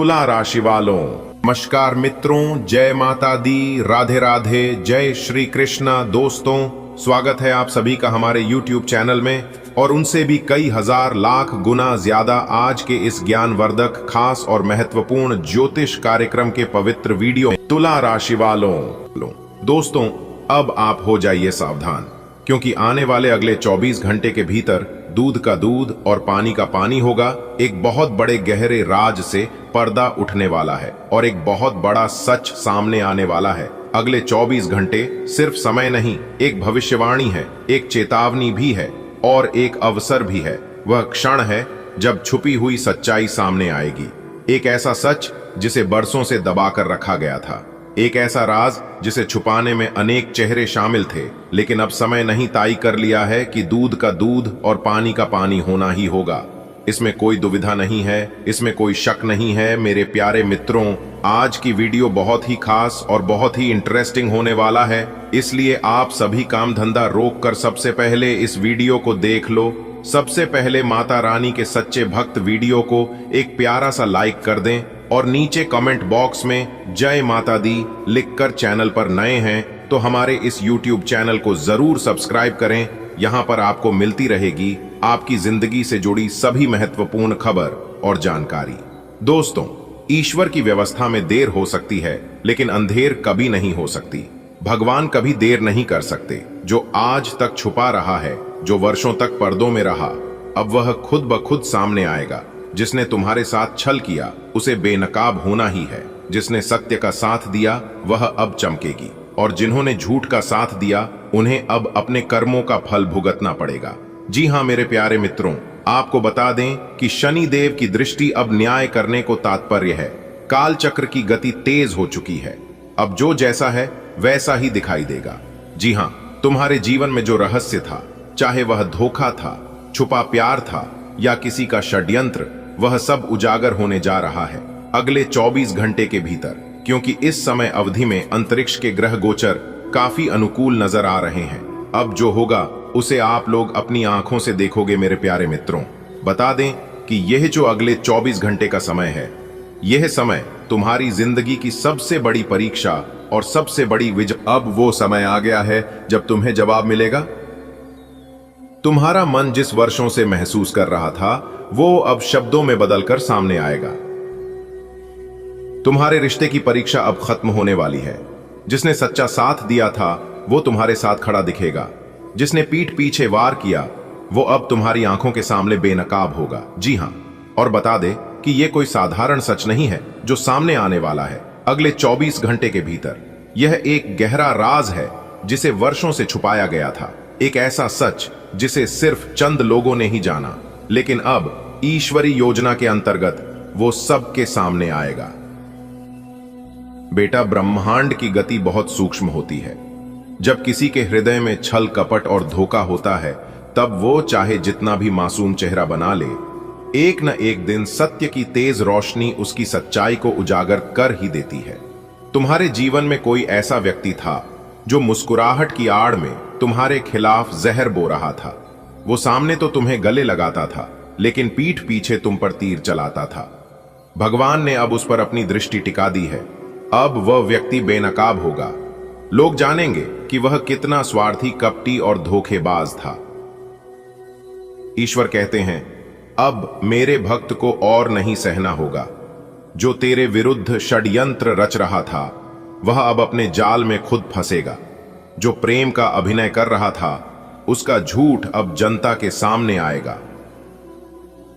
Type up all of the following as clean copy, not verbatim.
तुला राशि वालों, नमस्कार मित्रों, जय माता दी, राधे राधे, जय श्री कृष्ण। दोस्तों, स्वागत है आप सभी का हमारे YouTube चैनल में और उनसे भी कई हजार लाख गुना ज्यादा आज के इस ज्ञानवर्धक, खास और महत्वपूर्ण ज्योतिष कार्यक्रम के पवित्र वीडियो में तुला राशि वालों। दोस्तों, अब आप हो जाइए सावधान, क्योंकि आने वाले अगले 24 घंटे के भीतर दूध का दूध और पानी का पानी होगा। एक बहुत बड़े गहरे राज से पर्दा उठने वाला है और एक बहुत बड़ा सच सामने आने वाला है। अगले 24 घंटे सिर्फ समय नहीं, एक भविष्यवाणी है, एक चेतावनी भी है और एक अवसर भी है। वह क्षण है जब छुपी हुई सच्चाई सामने आएगी। एक ऐसा सच जिसे बरसों से दबाकर रखा गया था, एक ऐसा राज जिसे छुपाने में अनेक चेहरे शामिल थे, लेकिन अब समय नहीं तय कर लिया है कि दूध का दूध और पानी का पानी होना ही होगा। इसमें कोई दुविधा नहीं है, इसमें कोई शक नहीं है। मेरे प्यारे मित्रों, आज की वीडियो बहुत ही खास और बहुत ही इंटरेस्टिंग होने वाला है, इसलिए आप सभी काम धंधा रोक कर सबसे पहले इस वीडियो को देख लो। सबसे पहले माता रानी के सच्चे भक्त वीडियो को एक प्यारा सा लाइक कर दें और नीचे कमेंट बॉक्स में जय माता दी लिखकर, चैनल पर नए हैं तो हमारे इस YouTube चैनल को जरूर सब्सक्राइब करें। यहाँ पर आपको मिलती रहेगी आपकी जिंदगी से जुड़ी सभी महत्वपूर्ण खबर और जानकारी। दोस्तों, ईश्वर की व्यवस्था में देर हो सकती है, लेकिन अंधेर कभी नहीं हो सकती। भगवान कभी देर नहीं कर सकते। जो आज तक छुपा रहा है, जो वर्षों तक पर्दों में रहा, अब वह खुद ब खुद सामने आएगा। जिसने तुम्हारे साथ छल किया उसे बेनकाब होना ही है। जिसने सत्य का साथ दिया वह अब चमकेगी, और जिन्होंने झूठ का साथ दिया उन्हें अब अपने कर्मों का फल भुगतना पड़ेगा। जी हाँ मेरे प्यारे मित्रों, आपको बता दें कि शनि देव की दृष्टि अब न्याय करने को तात्पर्य है। काल चक्र की गति तेज हो चुकी है। अब जो जैसा है वैसा ही दिखाई देगा। जी हाँ, तुम्हारे जीवन में जो रहस्य था, चाहे वह धोखा था, छुपा प्यार था या किसी का षड्यंत्र, वह सब उजागर होने जा रहा है अगले 24 घंटे के भीतर। क्योंकि इस समय अवधि में अंतरिक्ष के ग्रह गोचर काफी अनुकूल नजर आ रहे हैं। अब जो होगा उसे आप लोग अपनी आंखों से देखोगे मेरे प्यारे मित्रों। बता दें कि यह जो अगले 24 घंटे का समय है, यह समय तुम्हारी जिंदगी की सबसे बड़ी परीक्षा और सबसे बड़ी विजय। अब वो समय आ गया है जब तुम्हें जवाब मिलेगा। तुम्हारा मन जिस वर्षों से महसूस कर रहा था, वो अब शब्दों में बदलकर सामने आएगा। तुम्हारे रिश्ते की परीक्षा अब खत्म होने वाली है। जिसने सच्चा साथ दिया था वो तुम्हारे साथ खड़ा दिखेगा। जिसने पीठ पीछे वार किया वो अब तुम्हारी आंखों के सामने बेनकाब होगा। जी हां, और बता दे कि यह कोई साधारण सच नहीं है जो सामने आने वाला है अगले 24 घंटे के भीतर। यह एक गहरा राज है जिसे वर्षों से छुपाया गया था। एक ऐसा सच जिसे सिर्फ चंद लोगों ने ही जाना, लेकिन अब ईश्वरी योजना के अंतर्गत वो सबके सामने आएगा। बेटा, ब्रह्मांड की गति बहुत सूक्ष्म होती है। जब किसी के हृदय में छल कपट और धोखा होता है, तब वो चाहे जितना भी मासूम चेहरा बना ले, एक न एक दिन सत्य की तेज रोशनी उसकी सच्चाई को उजागर कर ही देती है। तुम्हारे जीवन में कोई ऐसा व्यक्ति था जो मुस्कुराहट की आड़ में तुम्हारे खिलाफ जहर बो रहा था। वो सामने तो तुम्हें गले लगाता था, लेकिन पीठ पीछे तुम पर तीर चलाता था। भगवान ने अब उस पर अपनी दृष्टि टिका दी है। अब वह व्यक्ति बेनकाब होगा। लोग जानेंगे कि वह कितना स्वार्थी, कपटी और धोखेबाज था। ईश्वर कहते हैं, अब मेरे भक्त को और नहीं सहना होगा। जो तेरे विरुद्ध षड्यंत्र रच रहा था वह अब अपने जाल में खुद फंसेगा। जो प्रेम का अभिनय कर रहा था उसका झूठ अब जनता के सामने आएगा।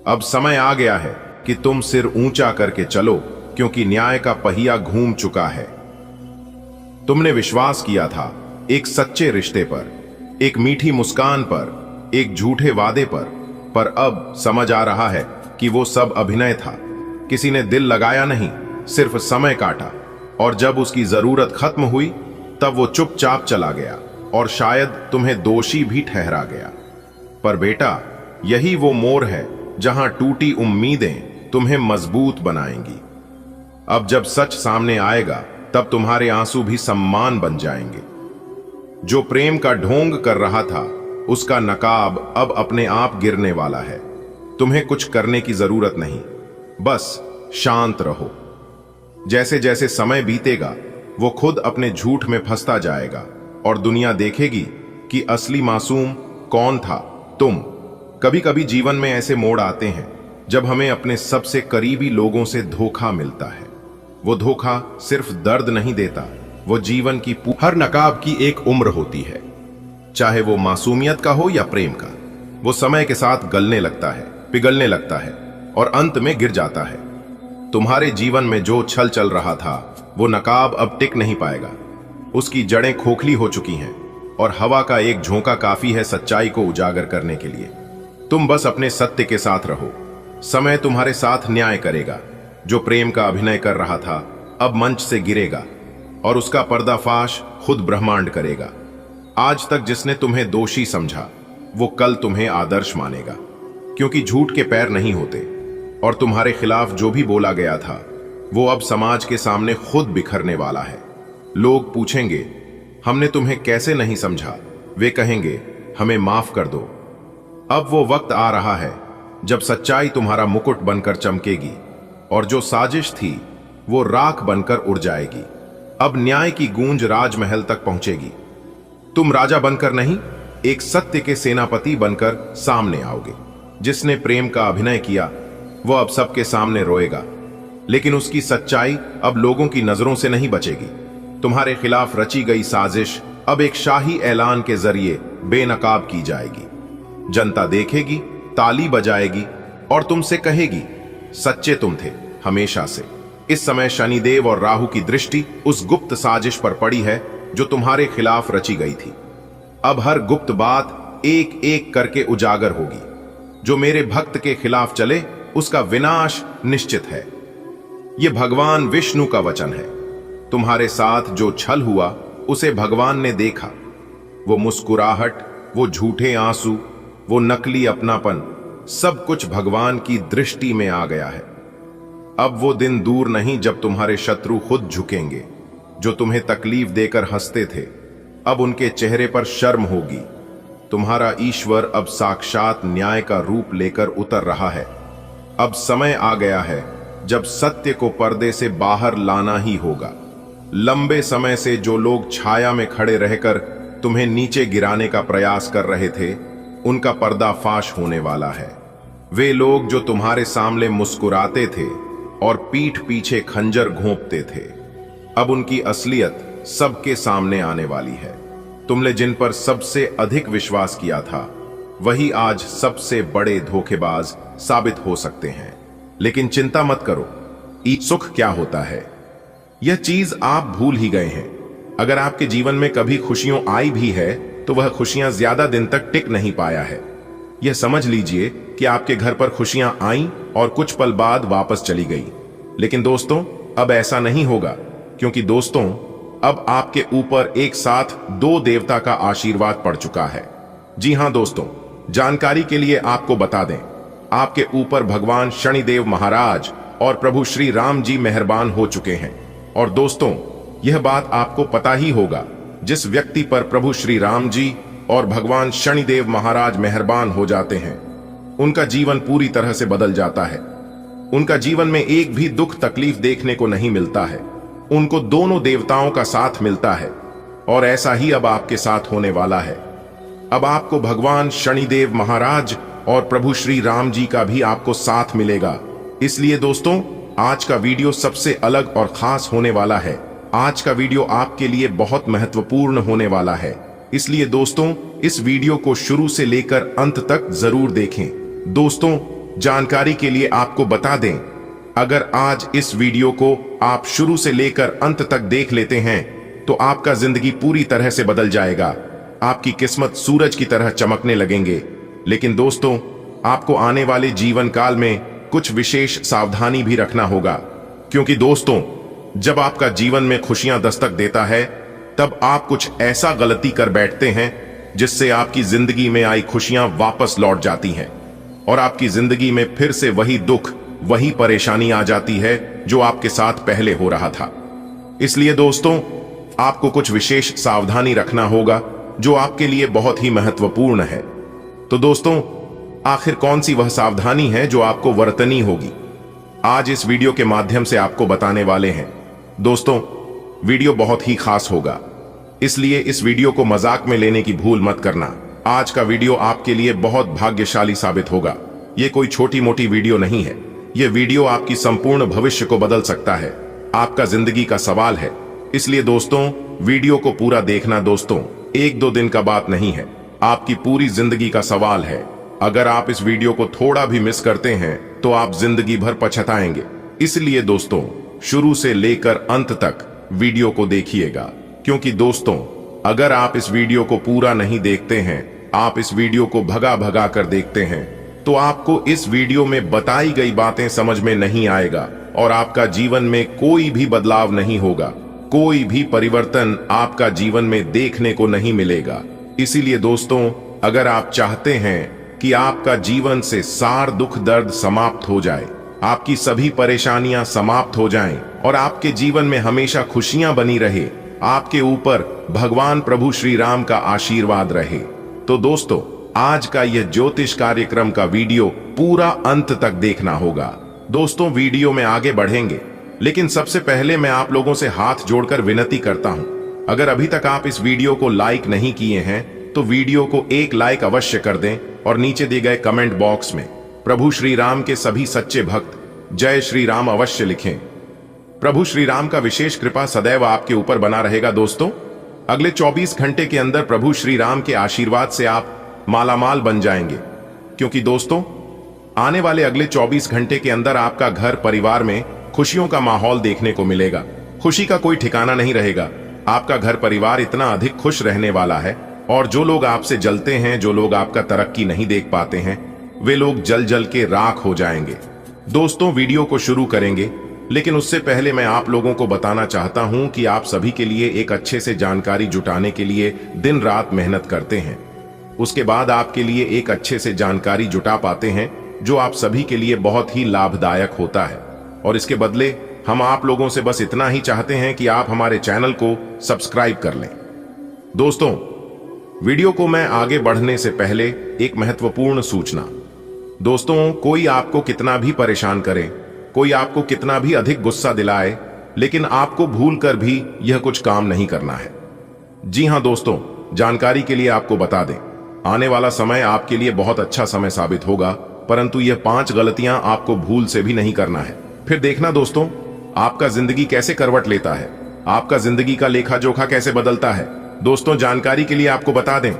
अब समय आ गया है कि तुम सिर ऊंचा करके चलो, क्योंकि न्याय का पहिया घूम चुका है। तुमने विश्वास किया था एक सच्चे रिश्ते पर, एक मीठी मुस्कान पर, एक झूठे वादे पर अब समझ आ रहा है कि वो सब अभिनय था। किसी ने दिल लगाया नहीं, सिर्फ समय काटा, और जब उसकी जरूरत खत्म हुई तब वो चुपचाप चला गया और शायद तुम्हें दोषी भी ठहरा गया। पर बेटा, यही वो मोड़ है जहां टूटी उम्मीदें तुम्हें मजबूत बनाएंगी। अब जब सच सामने आएगा तब तुम्हारे आंसू भी सम्मान बन जाएंगे। जो प्रेम का ढोंग कर रहा था उसका नकाब अब अपने आप गिरने वाला है। तुम्हें कुछ करने की जरूरत नहीं, बस शांत रहो। जैसे जैसे समय बीतेगा वो खुद अपने झूठ में फंसता जाएगा और दुनिया देखेगी कि असली मासूम कौन था, तुम। कभी कभी जीवन में ऐसे मोड़ आते हैं जब हमें अपने सबसे करीबी लोगों से धोखा मिलता है। वो धोखा सिर्फ दर्द नहीं देता, वो जीवन की हर नकाब की एक उम्र होती है, चाहे वो मासूमियत का हो या प्रेम का। वो समय के साथ गलने लगता है, पिघलने लगता है और अंत में गिर जाता है। तुम्हारे जीवन में जो छल चल रहा था वो नकाब अब टिक नहीं पाएगा। उसकी जड़ें खोखली हो चुकी हैं और हवा का एक झोंका काफी है सच्चाई को उजागर करने के लिए। तुम बस अपने सत्य के साथ रहो, समय तुम्हारे साथ न्याय करेगा। जो प्रेम का अभिनय कर रहा था अब मंच से गिरेगा और उसका पर्दाफाश खुद ब्रह्मांड करेगा। आज तक जिसने तुम्हें दोषी समझा वो कल तुम्हें आदर्श मानेगा, क्योंकि झूठ के पैर नहीं होते और तुम्हारे खिलाफ जो भी बोला गया था वो अब समाज के सामने खुद बिखरने वाला है। लोग पूछेंगे हमने तुम्हें कैसे नहीं समझा, वे कहेंगे हमें माफ कर दो। अब वो वक्त आ रहा है जब सच्चाई तुम्हारा मुकुट बनकर चमकेगी और जो साजिश थी वो राख बनकर उड़ जाएगी। अब न्याय की गूंज राजमहल तक पहुंचेगी। तुम राजा बनकर नहीं, एक सत्य के सेनापति बनकर सामने आओगे। जिसने प्रेम का अभिनय किया वो अब सबके सामने रोएगा, लेकिन उसकी सच्चाई अब लोगों की नजरों से नहीं बचेगी। तुम्हारे खिलाफ रची गई साजिश अब एक शाही ऐलान के जरिए बेनकाब की जाएगी। जनता देखेगी, ताली बजाएगी और तुमसे कहेगी सच्चे तुम थे हमेशा से। इस समय शनिदेव और राहु की दृष्टि उस गुप्त साजिश पर पड़ी है जो तुम्हारे खिलाफ रची गई थी। अब हर गुप्त बात एक एक करके उजागर होगी। जो मेरे भक्त के खिलाफ चले उसका विनाश निश्चित है। यह भगवान विष्णु का वचन है। तुम्हारे साथ जो छल हुआ उसे भगवान ने देखा। वो मुस्कुराहट, वो झूठे आंसू, वो नकली अपनापन, सब कुछ भगवान की दृष्टि में आ गया है। अब वो दिन दूर नहीं जब तुम्हारे शत्रु खुद झुकेंगे। जो तुम्हें तकलीफ देकर हंसते थे अब उनके चेहरे पर शर्म होगी। तुम्हारा ईश्वर अब साक्षात न्याय का रूप लेकर उतर रहा है। अब समय आ गया है जब सत्य को पर्दे से बाहर लाना ही होगा। लंबे समय से जो लोग छाया में खड़े रहकर तुम्हें नीचे गिराने का प्रयास कर रहे थे उनका पर्दाफाश होने वाला है। वे लोग जो तुम्हारे सामने मुस्कुराते थे और पीठ पीछे खंजर घोंपते थे अब उनकी असलियत सबके सामने आने वाली है। तुमने जिन पर सबसे अधिक विश्वास किया था वही आज सबसे बड़े धोखेबाज साबित हो सकते हैं। लेकिन चिंता मत करो, सुख क्या होता है यह चीज आप भूल ही गए हैं। अगर आपके जीवन में कभी खुशियां आई भी है तो वह खुशियां ज्यादा दिन तक टिक नहीं पाया है। यह समझ लीजिए कि आपके घर पर खुशियां आईं और कुछ पल बाद वापस चली गई। लेकिन दोस्तों अब ऐसा नहीं होगा, क्योंकि दोस्तों अब आपके ऊपर एक साथ दो देवता का आशीर्वाद पड़ चुका है। जी हां दोस्तों, जानकारी के लिए आपको बता दें, आपके ऊपर भगवान शनिदेव महाराज और प्रभु श्री राम जी मेहरबान हो चुके हैं। और दोस्तों यह बात आपको पता ही होगा, जिस व्यक्ति पर प्रभु श्री राम जी और भगवान शनिदेव महाराज मेहरबान हो जाते हैं उनका जीवन पूरी तरह से बदल जाता है। उनका जीवन में एक भी दुख तकलीफ देखने को नहीं मिलता है। उनको दोनों देवताओं का साथ मिलता है और ऐसा ही अब आपके साथ होने वाला है। अब आपको भगवान शनिदेव महाराज और प्रभु श्री राम जी का भी आपको साथ मिलेगा। इसलिए दोस्तों आज का वीडियो सबसे अलग और खास होने वाला है। आज का वीडियो आपके लिए बहुत महत्वपूर्ण होने वाला है। इसलिए दोस्तों इस वीडियो को शुरू से लेकर अंत तक जरूर देखें। दोस्तों जानकारी के लिए आपको बता दें, अगर आज इस वीडियो को आप शुरू से लेकर अंत तक देख लेते हैं तो आपका जिंदगी पूरी तरह से बदल जाएगा। आपकी किस्मत सूरज की तरह चमकने लगेंगे। लेकिन दोस्तों आपको आने वाले जीवन काल में कुछ विशेष सावधानी भी रखना होगा, क्योंकि दोस्तों जब आपका जीवन में खुशियां दस्तक देता है तब आप कुछ ऐसा गलती कर बैठते हैं जिससे आपकी जिंदगी में आई खुशियां वापस लौट जाती हैं और आपकी जिंदगी में फिर से वही दुख, वही परेशानी आ जाती है जो आपके साथ पहले हो रहा था। इसलिए दोस्तों आपको कुछ विशेष सावधानी रखना होगा जो आपके लिए बहुत ही महत्वपूर्ण है। तो दोस्तों आखिर कौन सी वह सावधानी है जो आपको बरतनी होगी? आज इस वीडियो के माध्यम से आपको बताने वाले हैं। दोस्तों, वीडियो बहुत ही खास होगा, इसलिए इस वीडियो को मजाक में लेने की भूल मत करना। आज का वीडियो आपके लिए बहुत भाग्यशाली साबित होगा। ये कोई छोटी मोटी वीडियो नहीं है, ये वीडियो आपकी संपूर्ण भविष्य को बदल सकता है। आपका जिंदगी का सवाल है, इसलिए दोस्तों वीडियो को पूरा देखना। दोस्तों, एक दो दिन का बात नहीं है, आपकी पूरी जिंदगी का सवाल है। अगर आप इस वीडियो को थोड़ा भी मिस करते हैं तो आप जिंदगी भर पछताएंगे। इसलिए दोस्तों शुरू से लेकर अंत तक वीडियो को देखिएगा, क्योंकि दोस्तों अगर आप इस वीडियो को पूरा नहीं देखते हैं, आप इस वीडियो को भगा भगा कर देखते हैं, तो आपको इस वीडियो में बताई गई बातें समझ में नहीं आएगा और आपका जीवन में कोई भी बदलाव नहीं होगा, कोई भी परिवर्तन आपका जीवन में देखने को नहीं मिलेगा। इसीलिए दोस्तों अगर आप चाहते हैं कि आपका जीवन से सार दुख दर्द समाप्त हो जाए, आपकी सभी परेशानियां समाप्त हो जाएं और आपके जीवन में हमेशा खुशियां बनी रहे, आपके ऊपर भगवान प्रभु श्री राम का आशीर्वाद रहे, तो दोस्तों आज का यह ज्योतिष कार्यक्रम का वीडियो पूरा अंत तक देखना होगा। दोस्तों वीडियो में आगे बढ़ेंगे, लेकिन सबसे पहले मैं आप लोगों से हाथ जोड़कर विनती करता हूं, अगर अभी तक आप इस वीडियो को लाइक नहीं किए हैं तो वीडियो को एक लाइक अवश्य कर दें और नीचे दिए गए कमेंट बॉक्स में प्रभु श्री राम के सभी सच्चे भक्त जय श्री राम अवश्य लिखें। प्रभु श्री राम का विशेष कृपा सदैव आपके ऊपर बना रहेगा। दोस्तों अगले 24 घंटे के अंदर प्रभु श्री राम के आशीर्वाद से आप मालामाल बन जाएंगे, क्योंकि दोस्तों आने वाले अगले 24 घंटे के अंदर आपका घर परिवार में खुशियों का माहौल देखने को मिलेगा। खुशी का कोई ठिकाना नहीं रहेगा, आपका घर परिवार इतना अधिक खुश रहने वाला है और जो लोग आपसे जलते हैं, जो लोग आपका तरक्की नहीं देख पाते हैं, वे लोग जल जल के राख हो जाएंगे। दोस्तों वीडियो को शुरू करेंगे, लेकिन उससे पहले मैं आप लोगों को बताना चाहता हूं कि आप सभी के लिए एक अच्छे से जानकारी जुटाने के लिए दिन रात मेहनत करते हैं, उसके बाद आपके लिए एक अच्छे से जानकारी जुटा पाते हैं जो आप सभी के लिए बहुत ही लाभदायक होता है, और इसके बदले हम आप लोगों से बस इतना ही चाहते हैं कि आप हमारे चैनल को सब्सक्राइब कर लें। दोस्तों वीडियो को मैं आगे बढ़ने से पहले एक महत्वपूर्ण सूचना। दोस्तों कोई आपको कितना भी परेशान करे, कोई आपको कितना भी अधिक गुस्सा दिलाए, लेकिन आपको भूलकर भी यह कुछ काम नहीं करना है। जी हां दोस्तों, जानकारी के लिए आपको बता दें, आने वाला समय आपके लिए बहुत अच्छा समय साबित होगा, परंतु यह 5 गलतियां आपको भूल से भी नहीं करना है। फिर देखना दोस्तों आपका जिंदगी कैसे करवट लेता है, आपका जिंदगी का लेखा जोखा कैसे बदलता है। दोस्तों जानकारी के लिए आपको बता दें,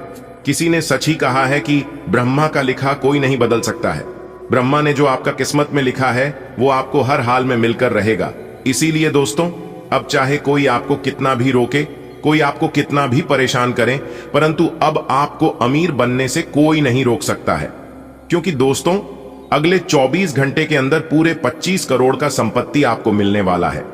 किसी ने सच ही कहा है कि ब्रह्मा का लिखा कोई नहीं बदल सकता है। ब्रह्मा ने जो आपका किस्मत में लिखा है वो आपको हर हाल में मिलकर रहेगा। इसीलिए दोस्तों अब चाहे कोई आपको कितना भी रोके, कोई आपको कितना भी परेशान करे, परंतु अब आपको अमीर बनने से कोई नहीं रोक सकता है, क्योंकि दोस्तों अगले 24 घंटे के अंदर पूरे 25 करोड़ का संपत्ति आपको मिलने वाला है।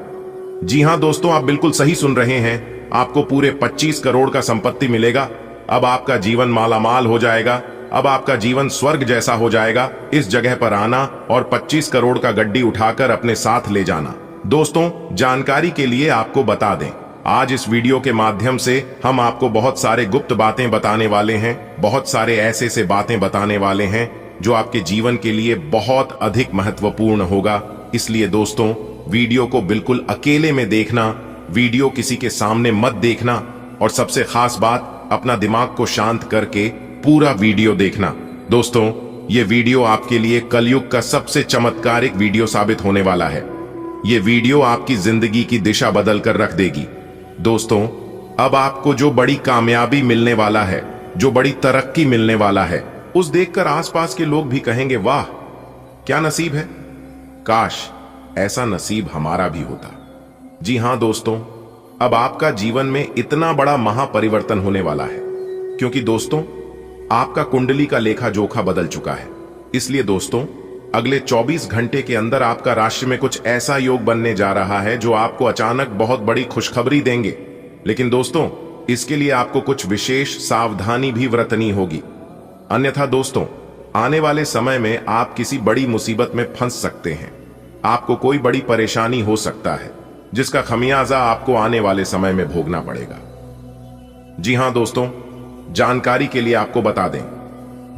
जी हां दोस्तों, आप बिल्कुल सही सुन रहे हैं, आपको पूरे 25 करोड़ का संपत्ति मिलेगा। अब आपका जीवन मालामाल हो जाएगा, अब आपका जीवन स्वर्ग जैसा हो जाएगा। इस जगह पर आना और 25 करोड़ का गड्डी उठाकर अपने साथ ले जाना। दोस्तों जानकारी के लिए आपको बता दें, आज इस वीडियो के माध्यम से हम आपको बहुत सारे गुप्त बातें बताने वाले हैं, बहुत सारे ऐसे से बातें बताने वाले हैं जो आपके जीवन के लिए बहुत अधिक महत्वपूर्ण होगा। इसलिए दोस्तों वीडियो को बिल्कुल अकेले में देखना, वीडियो किसी के सामने मत देखना, और सबसे खास बात अपना दिमाग को शांत करके पूरा वीडियो देखना। दोस्तों ये वीडियो आपके लिए कलयुग का सबसे चमत्कारिक वीडियो साबित होने वाला है। ये वीडियो आपकी जिंदगी की दिशा बदल कर रख देगी। दोस्तों अब आपको जो बड़ी कामयाबी मिलने वाला है, जो बड़ी तरक्की मिलने वाला है, उस देखकर आसपास के लोग भी कहेंगे वाह क्या नसीब है, काश ऐसा नसीब हमारा भी होता। जी हां दोस्तों, अब आपका जीवन में इतना बड़ा महापरिवर्तन होने वाला है, क्योंकि दोस्तों आपका कुंडली का लेखा जोखा बदल चुका है। इसलिए दोस्तों अगले 24 घंटे के अंदर आपका राशि में कुछ ऐसा योग बनने जा रहा है जो आपको अचानक बहुत बड़ी खुशखबरी देंगे। लेकिन दोस्तों इसके लिए आपको कुछ विशेष सावधानी भी बरतनी होगी, अन्यथा दोस्तों आने वाले समय में आप किसी बड़ी मुसीबत में फंस सकते हैं। आपको कोई बड़ी परेशानी हो सकता है जिसका खमियाजा आपको आने वाले समय में भोगना पड़ेगा। जी हां दोस्तों, जानकारी के लिए आपको बता दें,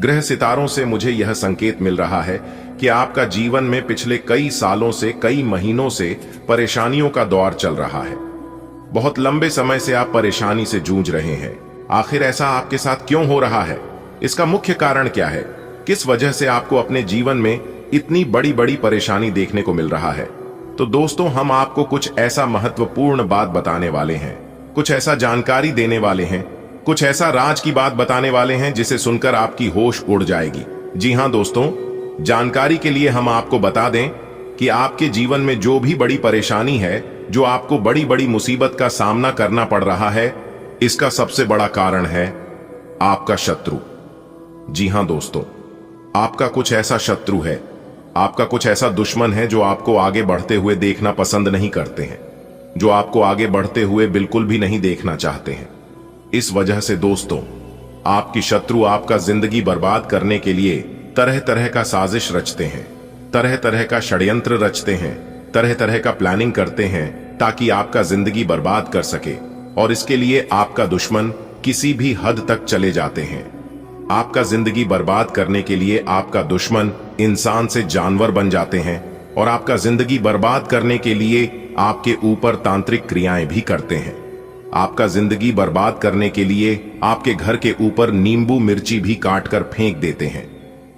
ग्रह सितारों से मुझे यह संकेत मिल रहा है कि आपका जीवन में पिछले कई सालों से, कई महीनों से परेशानियों का दौर चल रहा है। बहुत लंबे समय से आप परेशानी से जूझ रहे हैं। आखिर ऐसा आपके साथ क्यों हो रहा है? इसका मुख्य कारण क्या है? किस वजह से आपको अपने जीवन में इतनी बड़ी बड़ी परेशानी देखने को मिल रहा है? तो दोस्तों, हम आपको कुछ ऐसा महत्वपूर्ण बात बताने वाले हैं, कुछ ऐसा जानकारी देने वाले हैं, कुछ ऐसा राज की बात बताने वाले हैं जिसे सुनकर आपकी होश उड़ जाएगी। जी हां दोस्तों, जानकारी के लिए हम आपको बता दें कि आपके जीवन में जो भी बड़ी परेशानी है, जो आपको बड़ी बड़ी मुसीबत का सामना करना पड़ रहा है, इसका सबसे बड़ा कारण है आपका शत्रु। जी हां दोस्तों, आपका कुछ ऐसा शत्रु है, आपका कुछ ऐसा दुश्मन है जो आपको आगे बढ़ते हुए देखना पसंद नहीं करते हैं, जो आपको आगे बढ़ते हुए बिल्कुल भी नहीं देखना चाहते हैं। इस वजह से दोस्तों, आपकी शत्रु आपका जिंदगी बर्बाद करने के लिए तरह तरह का साजिश रचते हैं, तरह तरह का षड्यंत्र रचते हैं, तरह तरह का प्लानिंग करते हैं ताकि आपका जिंदगी बर्बाद कर सके। और इसके लिए आपका दुश्मन किसी भी हद तक चले जाते हैं। आपका जिंदगी बर्बाद करने के लिए आपका दुश्मन इंसान से जानवर बन जाते हैं और आपका जिंदगी बर्बाद करने के लिए आपके ऊपर तांत्रिक क्रियाएं भी करते हैं। आपका जिंदगी बर्बाद करने के लिए आपके घर के ऊपर नींबू मिर्ची भी काट कर फेंक देते हैं।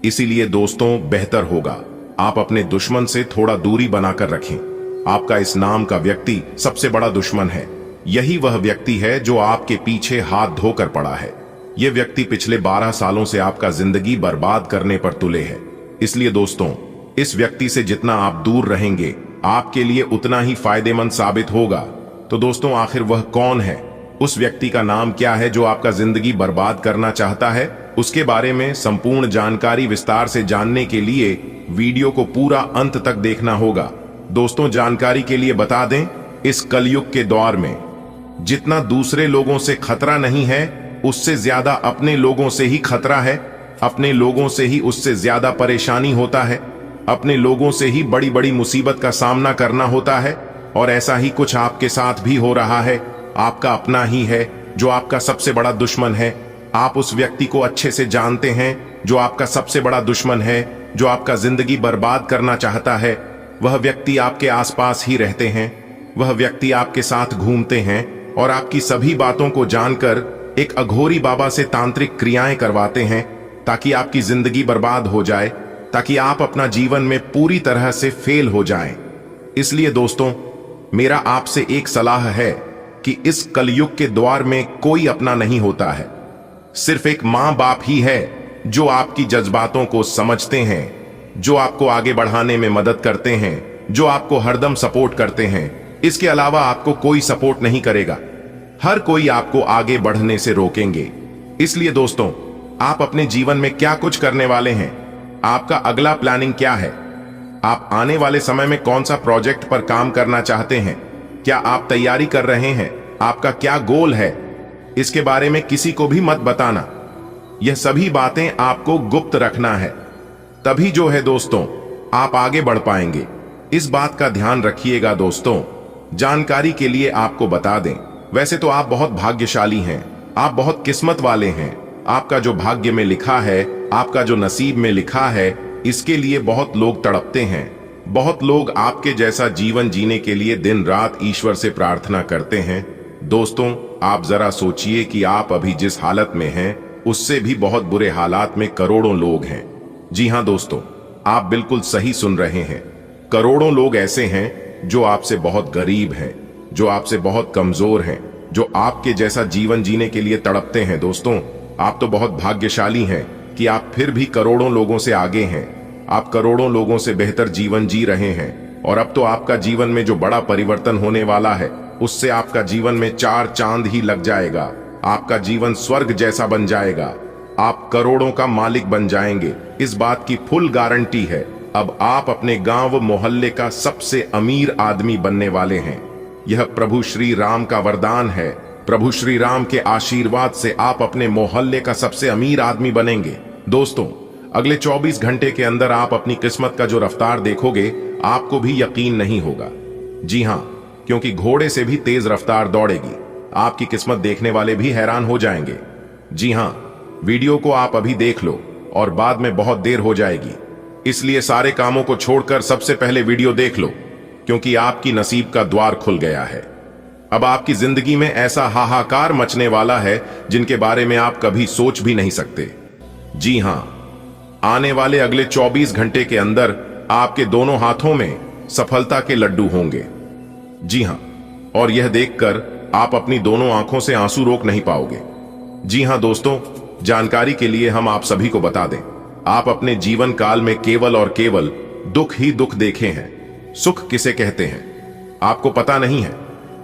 इसीलिए दोस्तों, बेहतर होगा आप अपने दुश्मन से थोड़ा दूरी बनाकर रखें। आपका इस नाम का व्यक्ति सबसे बड़ा दुश्मन है। यही वह व्यक्ति है जो आपके पीछे हाथ धोकर पड़ा है। यह व्यक्ति पिछले 12 सालों से आपका जिंदगी बर्बाद करने पर तुले है। इसलिए दोस्तों, इस व्यक्ति से जितना आप दूर रहेंगे, आपके लिए उतना ही फायदेमंद साबित होगा। तो दोस्तों, आखिर वह कौन है? उस व्यक्ति का नाम क्या है जो आपका जिंदगी बर्बाद करना चाहता है? उसके बारे में संपूर्ण जानकारी विस्तार से जानने के लिए वीडियो को पूरा अंत तक देखना होगा। दोस्तों, जानकारी के लिए बता दें, इस कलयुग के दौर में जितना दूसरे लोगों से खतरा नहीं है, उससे ज्यादा अपने लोगों से ही खतरा है। अपने लोगों से ही उससे ज्यादा परेशानी होता है। अपने लोगों से ही बड़ी बड़ी मुसीबत का सामना करना होता है। और ऐसा ही कुछ आपके साथ भी हो रहा है। आपका अपना ही है जो आपका सबसे बड़ा दुश्मन है। आप उस व्यक्ति को अच्छे से जानते हैं जो आपका सबसे बड़ा दुश्मन है, जो आपका जिंदगी बर्बाद करना चाहता है। वह व्यक्ति आपके आसपास ही रहते हैं, वह व्यक्ति आपके साथ घूमते हैं और आपकी सभी बातों को जानकर एक अघोरी बाबा से तांत्रिक क्रियाएं करवाते हैं ताकि आपकी जिंदगी बर्बाद हो जाए, ताकि आप अपना जीवन में पूरी तरह से फेल हो जाएं। इसलिए दोस्तों, मेरा आपसे एक सलाह है कि इस कलयुग के द्वार में कोई अपना नहीं होता है। सिर्फ एक मां बाप ही है जो आपकी जज्बातों को समझते हैं, जो आपको आगे बढ़ाने में मदद करते हैं, जो आपको हरदम सपोर्ट करते हैं। इसके अलावा आपको कोई सपोर्ट नहीं करेगा। हर कोई आपको आगे बढ़ने से रोकेंगे। इसलिए दोस्तों, आप अपने जीवन में क्या कुछ करने वाले हैं? आपका अगला प्लानिंग क्या है? आप आने वाले समय में कौन सा प्रोजेक्ट पर काम करना चाहते हैं? क्या आप तैयारी कर रहे हैं? आपका क्या गोल है? इसके बारे में किसी को भी मत बताना। यह सभी बातें आपको गुप्त रखना है। तभी जो है दोस्तों, आप आगे बढ़ पाएंगे। इस बात का ध्यान रखिएगा दोस्तों। जानकारी के लिए आपको बता दें, वैसे तो आप बहुत भाग्यशाली हैं, आप बहुत किस्मत वाले हैं। आपका जो भाग्य में लिखा है, आपका जो नसीब में लिखा है, इसके लिए बहुत लोग तड़पते हैं। बहुत लोग आपके जैसा जीवन जीने के लिए दिन रात ईश्वर से प्रार्थना करते हैं। दोस्तों, आप जरा सोचिए कि आप अभी जिस हालत में हैं, उससे भी बहुत बुरे हालात में करोड़ों लोग हैं। जी हां दोस्तों, आप बिल्कुल सही सुन रहे हैं। करोड़ों लोग ऐसे हैं जो आपसे बहुत गरीब हैं, जो आपसे बहुत कमजोर हैं, जो आपके जैसा जीवन जीने के लिए तड़पते हैं। दोस्तों, आप तो बहुत भाग्यशाली हैं कि आप फिर भी करोड़ों लोगों से आगे हैं। आप करोड़ों लोगों से बेहतर जीवन जी रहे हैं। और अब तो आपका जीवन में जो बड़ा परिवर्तन होने वाला है, उससे आपका जीवन में 4 चांद ही लग जाएगा। आपका जीवन स्वर्ग जैसा बन जाएगा। आप करोड़ों का मालिक बन जाएंगे, इस बात की फुल गारंटी है। अब आप अपने गांव मोहल्ले का सबसे अमीर आदमी बनने वाले हैं। यह प्रभु श्री राम का वरदान है। प्रभु श्री राम के आशीर्वाद से आप अपने मोहल्ले का सबसे अमीर आदमी बनेंगे। दोस्तों, अगले 24 घंटे के अंदर आप अपनी किस्मत का जो रफ्तार देखोगे, आपको भी यकीन नहीं होगा। जी हां, क्योंकि घोड़े से भी तेज रफ्तार दौड़ेगी। आपकी किस्मत देखने वाले भी हैरान हो जाएंगे। जी हां, वीडियो को आप अभी देख लो और बाद में बहुत देर हो जाएगी। इसलिए सारे कामों को छोड़कर सबसे पहले वीडियो देख लो, क्योंकि आपकी नसीब का द्वार खुल गया है। अब आपकी जिंदगी में ऐसा हाहाकार मचने वाला है जिनके बारे में आप कभी सोच भी नहीं सकते। जी हां, आने वाले अगले 24 घंटे के अंदर आपके दोनों हाथों में सफलता के लड्डू होंगे। जी हां, और यह देखकर आप अपनी दोनों आंखों से आंसू रोक नहीं पाओगे। जी हां दोस्तों, जानकारी के लिए हम आप सभी को बता दें, आप अपने जीवन काल में केवल और केवल दुख ही दुख देखे हैं। सुख किसे कहते हैं आपको पता नहीं है,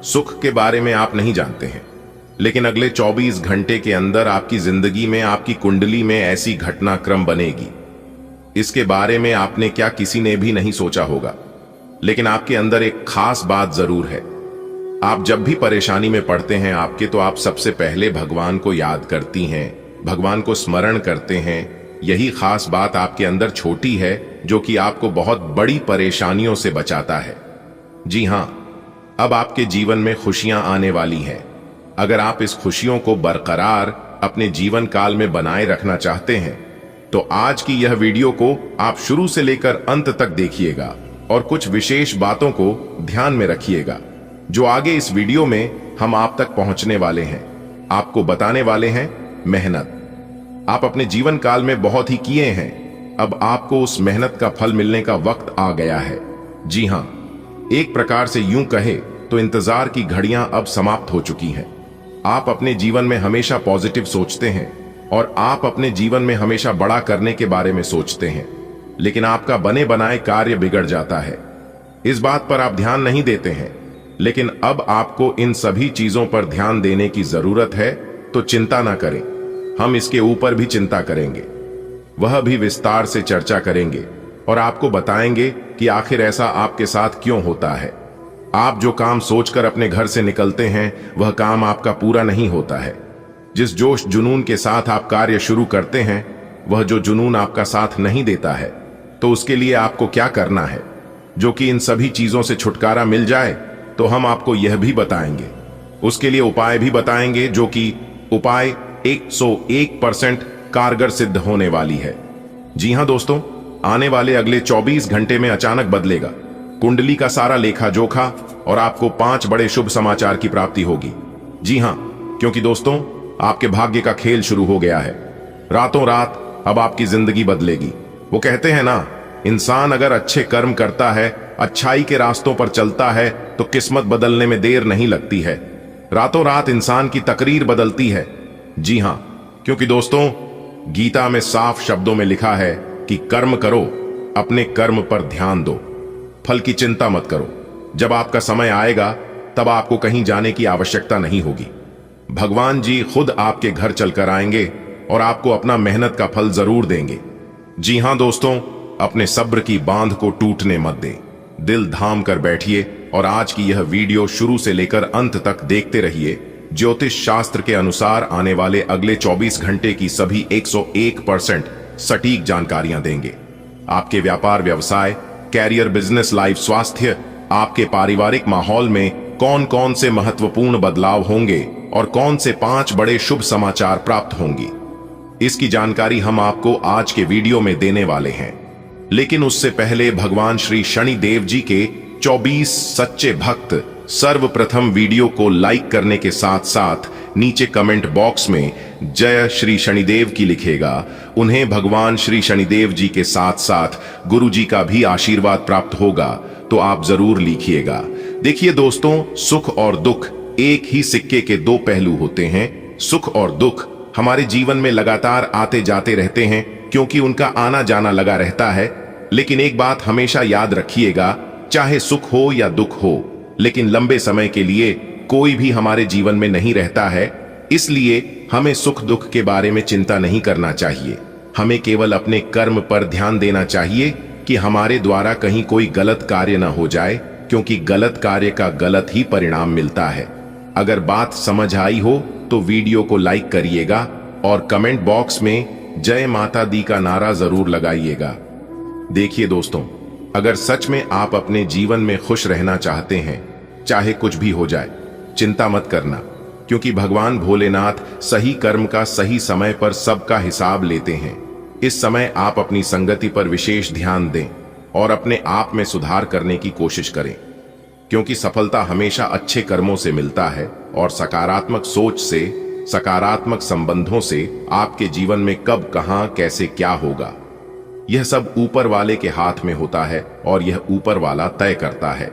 सुख के बारे में आप नहीं जानते हैं। लेकिन अगले 24 घंटे के अंदर आपकी जिंदगी में, आपकी कुंडली में ऐसी घटनाक्रम बनेगी, इसके बारे में आपने क्या किसी ने भी नहीं सोचा होगा। लेकिन आपके अंदर एक खास बात जरूर है। आप जब भी परेशानी में पड़ते हैं आपके, तो आप सबसे पहले भगवान को याद करती हैं, भगवान को स्मरण करते हैं। यही खास बात आपके अंदर छोटी है जो कि आपको बहुत बड़ी परेशानियों से बचाता है। जी हां, अब आपके जीवन में खुशियां आने वाली हैं। अगर आप इस खुशियों को बरकरार अपने जीवन काल में बनाए रखना चाहते हैं तो आज की यह वीडियो को आप शुरू से लेकर अंत तक देखिएगा और कुछ विशेष बातों को ध्यान में रखिएगा जो आगे इस वीडियो में हम आप तक पहुंचने वाले हैं। आपको बताने वाले हैं मेहनत। आप अपने जीवन काल में बहुत ही किए हैं, अब आपको उस मेहनत का फल मिलने का वक्त आ गया है। जी हां, एक प्रकार से यूं कहे तो इंतजार की घड़ियां अब समाप्त हो चुकी हैं। आप अपने जीवन में हमेशा पॉजिटिव सोचते हैं और आप अपने जीवन में हमेशा बड़ा करने के बारे में सोचते हैं, लेकिन आपका बने बनाए कार्य बिगड़ जाता है। इस बात पर आप ध्यान नहीं देते हैं, लेकिन अब आपको इन सभी चीजों पर ध्यान देने की जरूरत है। तो चिंता ना करें, हम इसके ऊपर भी चिंता करेंगे, वह भी विस्तार से चर्चा करेंगे और आपको बताएंगे कि आखिर ऐसा आपके साथ क्यों होता है। आप जो काम सोचकर अपने घर से निकलते हैं वह काम आपका पूरा नहीं होता है। जिस जोश जुनून के साथ आप कार्य शुरू करते हैं वह जो जुनून आपका साथ नहीं देता है, तो उसके लिए आपको क्या करना है जो कि इन सभी चीजों से छुटकारा मिल जाए, तो हम आपको यह भी बताएंगे। उसके लिए उपाय भी बताएंगे जो कि उपाय 101% कारगर सिद्ध होने वाली है। जी हां दोस्तों, आने वाले अगले 24 घंटे में अचानक बदलेगा कुंडली का सारा लेखा जोखा और आपको 5 बड़े शुभ समाचार की प्राप्ति होगी। जी हां, क्योंकि दोस्तों आपके भाग्य का खेल शुरू हो गया है। रातों रात अब आपकी जिंदगी बदलेगी। वो कहते हैं ना, इंसान अगर अच्छे कर्म करता है, अच्छाई के रास्तों पर चलता है तो किस्मत बदलने में देर नहीं लगती है। रातों रात इंसान की तकरीर बदलती है। जी हां, क्योंकि दोस्तों गीता में साफ शब्दों में लिखा है कि कर्म करो, अपने कर्म पर ध्यान दो, फल की चिंता मत करो। जब आपका समय आएगा तब आपको कहीं जाने की आवश्यकता नहीं होगी। भगवान जी खुद आपके घर चलकर आएंगे और आपको अपना मेहनत का फल जरूर देंगे। जी हां दोस्तों, अपने सब्र की बांध को टूटने मत दें, दिल थाम कर बैठिए और आज की यह वीडियो शुरू से लेकर अंत तक देखते रहिए। ज्योतिष शास्त्र के अनुसार आने वाले अगले 24 घंटे की सभी 101% सटीक जानकारियां देंगे। आपके व्यापार व्यवसाय, कैरियर, बिजनेस, लाइफ, स्वास्थ्य, आपके पारिवारिक माहौल में कौन कौन से महत्वपूर्ण बदलाव होंगे और कौन से 5 बड़े शुभ समाचार प्राप्त होंगी, इसकी जानकारी हम आपको आज के वीडियो में देने वाले हैं। लेकिन उससे पहले भगवान श्री शनिदेव जी के 24 सच्चे भक्त सर्वप्रथम वीडियो को लाइक करने के साथ साथ नीचे कमेंट बॉक्स में जय श्री शनिदेव की लिखेगा। उन्हें भगवान श्री शनिदेव जी के साथ साथ गुरु जी का भी आशीर्वाद प्राप्त होगा, तो आप जरूर लिखिएगा। देखिए दोस्तों, सुख और दुख एक ही सिक्के के 2 पहलू होते हैं। सुख और दुख हमारे जीवन में लगातार आते जाते रहते हैं क्योंकि उनका आना जाना लगा रहता है। लेकिन एक बात हमेशा याद रखिएगा, चाहे सुख हो या दुख हो, लेकिन लंबे समय के लिए कोई भी हमारे जीवन में नहीं रहता है। इसलिए हमें सुख दुख के बारे में चिंता नहीं करना चाहिए। हमें केवल अपने कर्म पर ध्यान देना चाहिए कि हमारे द्वारा कहीं कोई गलत कार्य ना हो जाए, क्योंकि गलत कार्य का गलत ही परिणाम मिलता है। अगर बात समझ आई हो तो वीडियो को लाइक करिएगा और कमेंट बॉक्स में जय माता दी का नारा जरूर लगाइएगा। देखिए दोस्तों, अगर सच में आप अपने जीवन में खुश रहना चाहते हैं, चाहे कुछ भी हो जाए, चिंता मत करना, क्योंकि भगवान भोलेनाथ सही कर्म का सही समय पर सबका हिसाब लेते हैं। इस समय आप अपनी संगति पर विशेष ध्यान दें और अपने आप में सुधार करने की कोशिश करें, क्योंकि सफलता हमेशा अच्छे कर्मों से मिलता है और सकारात्मक सोच से, सकारात्मक संबंधों से आपके जीवन में कब, कहां, कैसे, क्या होगा, यह सब ऊपर वाले के हाथ में होता है और यह ऊपर वाला तय करता है।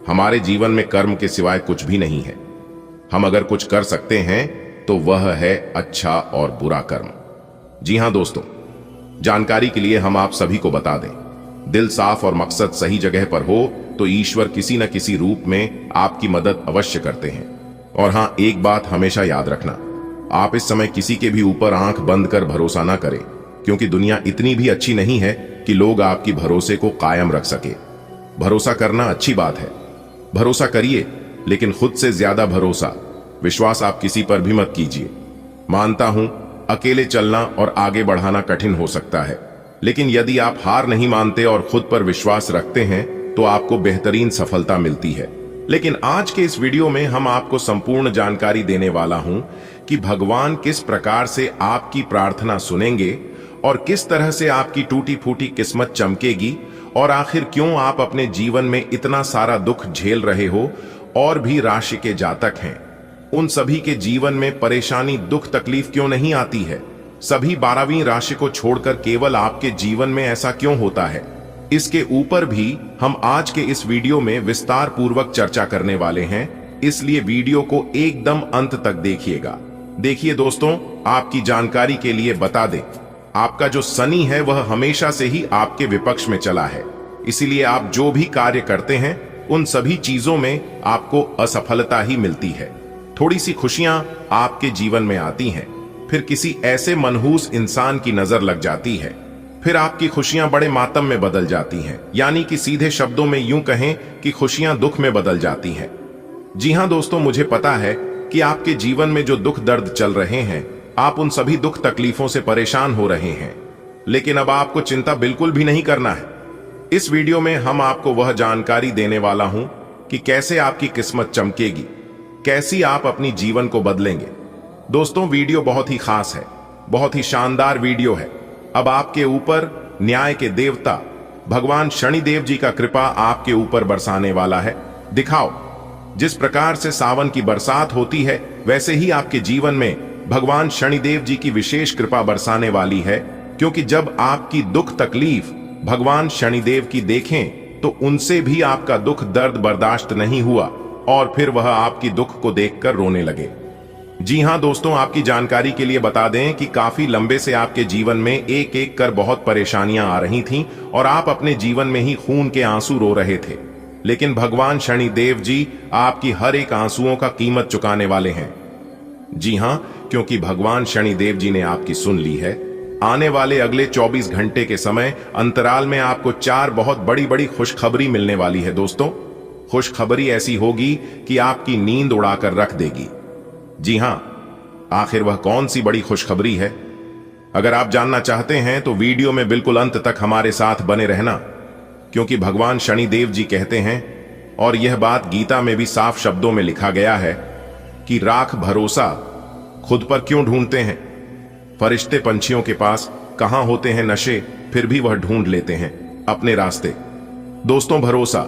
हमारे जीवन में कर्म के सिवाय कुछ भी नहीं है। हम अगर कुछ कर सकते हैं तो वह है अच्छा और बुरा कर्म। जी हां दोस्तों, जानकारी के लिए हम आप सभी को बता दें, दिल साफ और मकसद सही जगह पर हो तो ईश्वर किसी न किसी रूप में आपकी मदद अवश्य करते हैं। और हां, एक बात हमेशा याद रखना, आप इस समय किसी के भी ऊपर आंख बंद कर भरोसा ना करें, क्योंकि दुनिया इतनी भी अच्छी नहीं है कि लोग आपकी भरोसे को कायम रख सके। भरोसा करना अच्छी बात है, भरोसा करिए, लेकिन खुद से ज्यादा भरोसा, विश्वास आप किसी पर भी मत कीजिए। मानता हूं अकेले चलना और आगे बढ़ाना कठिन हो सकता है, लेकिन यदि आप हार नहीं मानते और खुद पर विश्वास रखते हैं तो आपको बेहतरीन सफलता मिलती है। लेकिन आज के इस वीडियो में हम आपको संपूर्ण जानकारी देने वाला हूं कि भगवान किस प्रकार से आपकी प्रार्थना सुनेंगे और किस तरह से आपकी टूटी फूटी किस्मत चमकेगी, और आखिर क्यों आप अपने जीवन में इतना सारा दुख झेल रहे हो और भी राशि के जातक हैं, उन सभी के जीवन में परेशानी, दुख, तकलीफ क्यों नहीं आती है। सभी 12वीं राशि को छोड़कर केवल आपके जीवन में ऐसा क्यों होता है, इसके ऊपर भी हम आज के इस वीडियो में विस्तार पूर्वक चर्चा करने वाले हैं। इसलिए वीडियो को एकदम अंत तक देखिएगा। देखिए दोस्तों, आपकी जानकारी के लिए बता दें, आपका जो शनि है वह हमेशा से ही आपके विपक्ष में चला है। इसीलिए आप जो भी कार्य करते हैं उन सभी चीजों में आपको असफलता ही मिलती है। थोड़ी सी खुशियां आपके जीवन में आती हैं, फिर किसी ऐसे मनहूस इंसान की नजर लग जाती है, फिर आपकी खुशियां बड़े मातम में बदल जाती हैं। यानी कि सीधे शब्दों में यूं कहें कि खुशियां दुख में बदल जाती हैं। जी हां दोस्तों, मुझे पता है कि आपके जीवन में जो दुख दर्द चल रहे हैं, आप उन सभी दुख तकलीफों से परेशान हो रहे हैं, लेकिन अब आपको चिंता बिल्कुल भी नहीं करना है। इस वीडियो में हम आपको वह जानकारी देने वाला हूं कि कैसे आपकी किस्मत चमकेगी, कैसी आप अपनी जीवन को बदलेंगे। दोस्तों, वीडियो बहुत ही खास है, बहुत ही शानदार वीडियो है। अब आपके ऊपर न्याय के देवता भगवान शनिदेव जी का कृपा आपके ऊपर बरसाने वाला है। दिखाओ, जिस प्रकार से सावन की बरसात होती है, वैसे ही आपके जीवन में भगवान शनिदेव जी की विशेष कृपा बरसाने वाली है। क्योंकि जब आपकी दुख तकलीफ भगवान शनिदेव की देखें तो उनसे भी आपका दुख दर्द बर्दाश्त नहीं हुआ और फिर वह आपकी दुख को देखकर रोने लगे। जी हां दोस्तों, आपकी जानकारी के लिए बता दें कि काफी लंबे से आपके जीवन में एक एक कर बहुत परेशानियां आ रही थीं और आप अपने जीवन में ही खून के आंसू रो रहे थे। लेकिन भगवान शनिदेव जी आपकी हर एक आंसुओं का कीमत चुकाने वाले हैं। जी हां, क्योंकि भगवान शनिदेव जी ने आपकी सुन ली है। आने वाले अगले 24 घंटे के समय अंतराल में आपको 4 बहुत बड़ी बड़ी खुशखबरी मिलने वाली है। दोस्तों, खुशखबरी ऐसी होगी कि आपकी नींद उड़ाकर रख देगी। जी हां, आखिर वह कौन सी बड़ी खुशखबरी है? अगर आप जानना चाहते हैं तो वीडियो में बिल्कुल अंत तक हमारे साथ बने रहना, क्योंकि भगवान शनिदेव जी कहते हैं, और यह बात गीता में भी साफ शब्दों में लिखा गया है कि राख भरोसा खुद पर क्यों ढूंढते हैं? फरिश्ते पंछियों के पास कहां होते हैं नशे, फिर भी वह ढूंढ लेते हैं अपने रास्ते। दोस्तों, भरोसा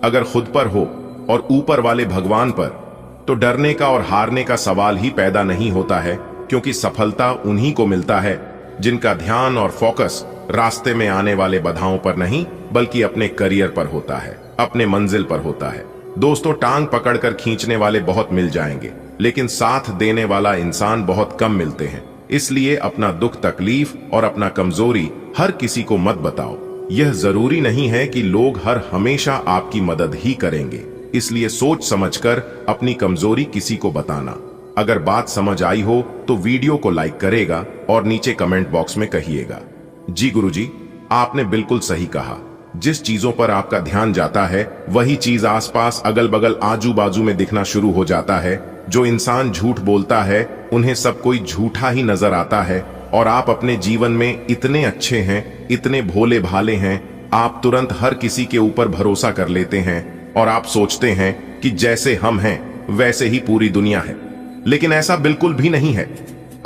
अगर खुद पर हो और ऊपर वाले भगवान पर, तो डरने का और हारने का सवाल ही पैदा नहीं होता है, क्योंकि सफलता उन्हीं को मिलता है जिनका ध्यान और फोकस रास्ते में आने वाले बाधाओं पर नहीं, बल्कि अपने करियर पर होता है, अपने मंजिल पर होता है। दोस्तों, टांग पकड़कर खींचने वाले बहुत मिल जाएंगे, लेकिन साथ देने वाला इंसान बहुत कम मिलते हैं। इसलिए अपना दुख तकलीफ और अपना कमजोरी हर किसी को मत बताओ। यह जरूरी नहीं है कि लोग हर हमेशा आपकी मदद ही करेंगे, इसलिए सोच समझकर अपनी कमजोरी किसी को बताना। अगर बात समझ आई हो तो वीडियो को लाइक करेगा और नीचे कमेंट बॉक्स में कहिएगा, जी गुरुजी, आपने बिल्कुल सही कहा। जिस चीजों पर आपका ध्यान जाता है वही चीज आसपास, अगल बगल, आजू बाजू में दिखना शुरू हो जाता है। जो इंसान झूठ बोलता है उन्हें सब कोई झूठा ही नजर आता है, और आप अपने जीवन में इतने अच्छे हैं, इतने भोले भाले हैं, आप तुरंत हर किसी के ऊपर भरोसा कर लेते हैं और आप सोचते हैं कि जैसे हम हैं वैसे ही पूरी दुनिया है। लेकिन ऐसा बिल्कुल भी नहीं है।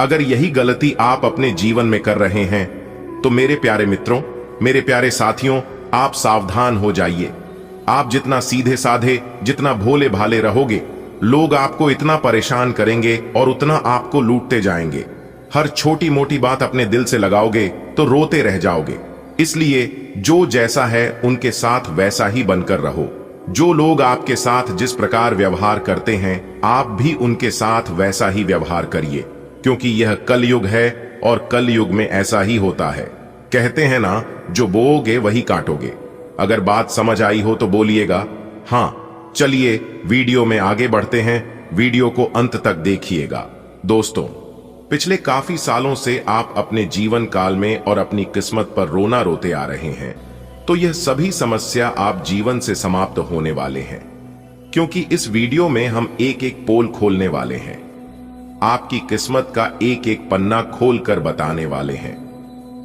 अगर यही गलती आप अपने जीवन में कर रहे हैं तो मेरे प्यारे मित्रों, मेरे प्यारे साथियों, आप सावधान हो जाइए। आप जितना सीधे साधे, जितना भोले भाले रहोगे, लोग आपको इतना परेशान करेंगे और उतना आपको लूटते जाएंगे। हर छोटी मोटी बात अपने दिल से लगाओगे तो रोते रह जाओगे। इसलिए जो जैसा है उनके साथ वैसा ही बनकर रहो। जो लोग आपके साथ जिस प्रकार व्यवहार करते हैं, आप भी उनके साथ वैसा ही व्यवहार करिए, क्योंकि यह कलयुग है और कलयुग में ऐसा ही होता है। कहते हैं ना, जो बोओगे वही काटोगे। अगर बात समझ आई हो तो बोलिएगा हाँ। चलिए वीडियो में आगे बढ़ते हैं, वीडियो को अंत तक देखिएगा। दोस्तों, पिछले काफी सालों से आप अपने जीवन काल में और अपनी किस्मत पर रोना रोते आ रहे हैं, तो यह सभी समस्या आप जीवन से समाप्त होने वाले हैं, क्योंकि इस वीडियो में हम एक एक पोल खोलने वाले हैं। आपकी किस्मत का एक एक पन्ना खोलकर बताने वाले हैं।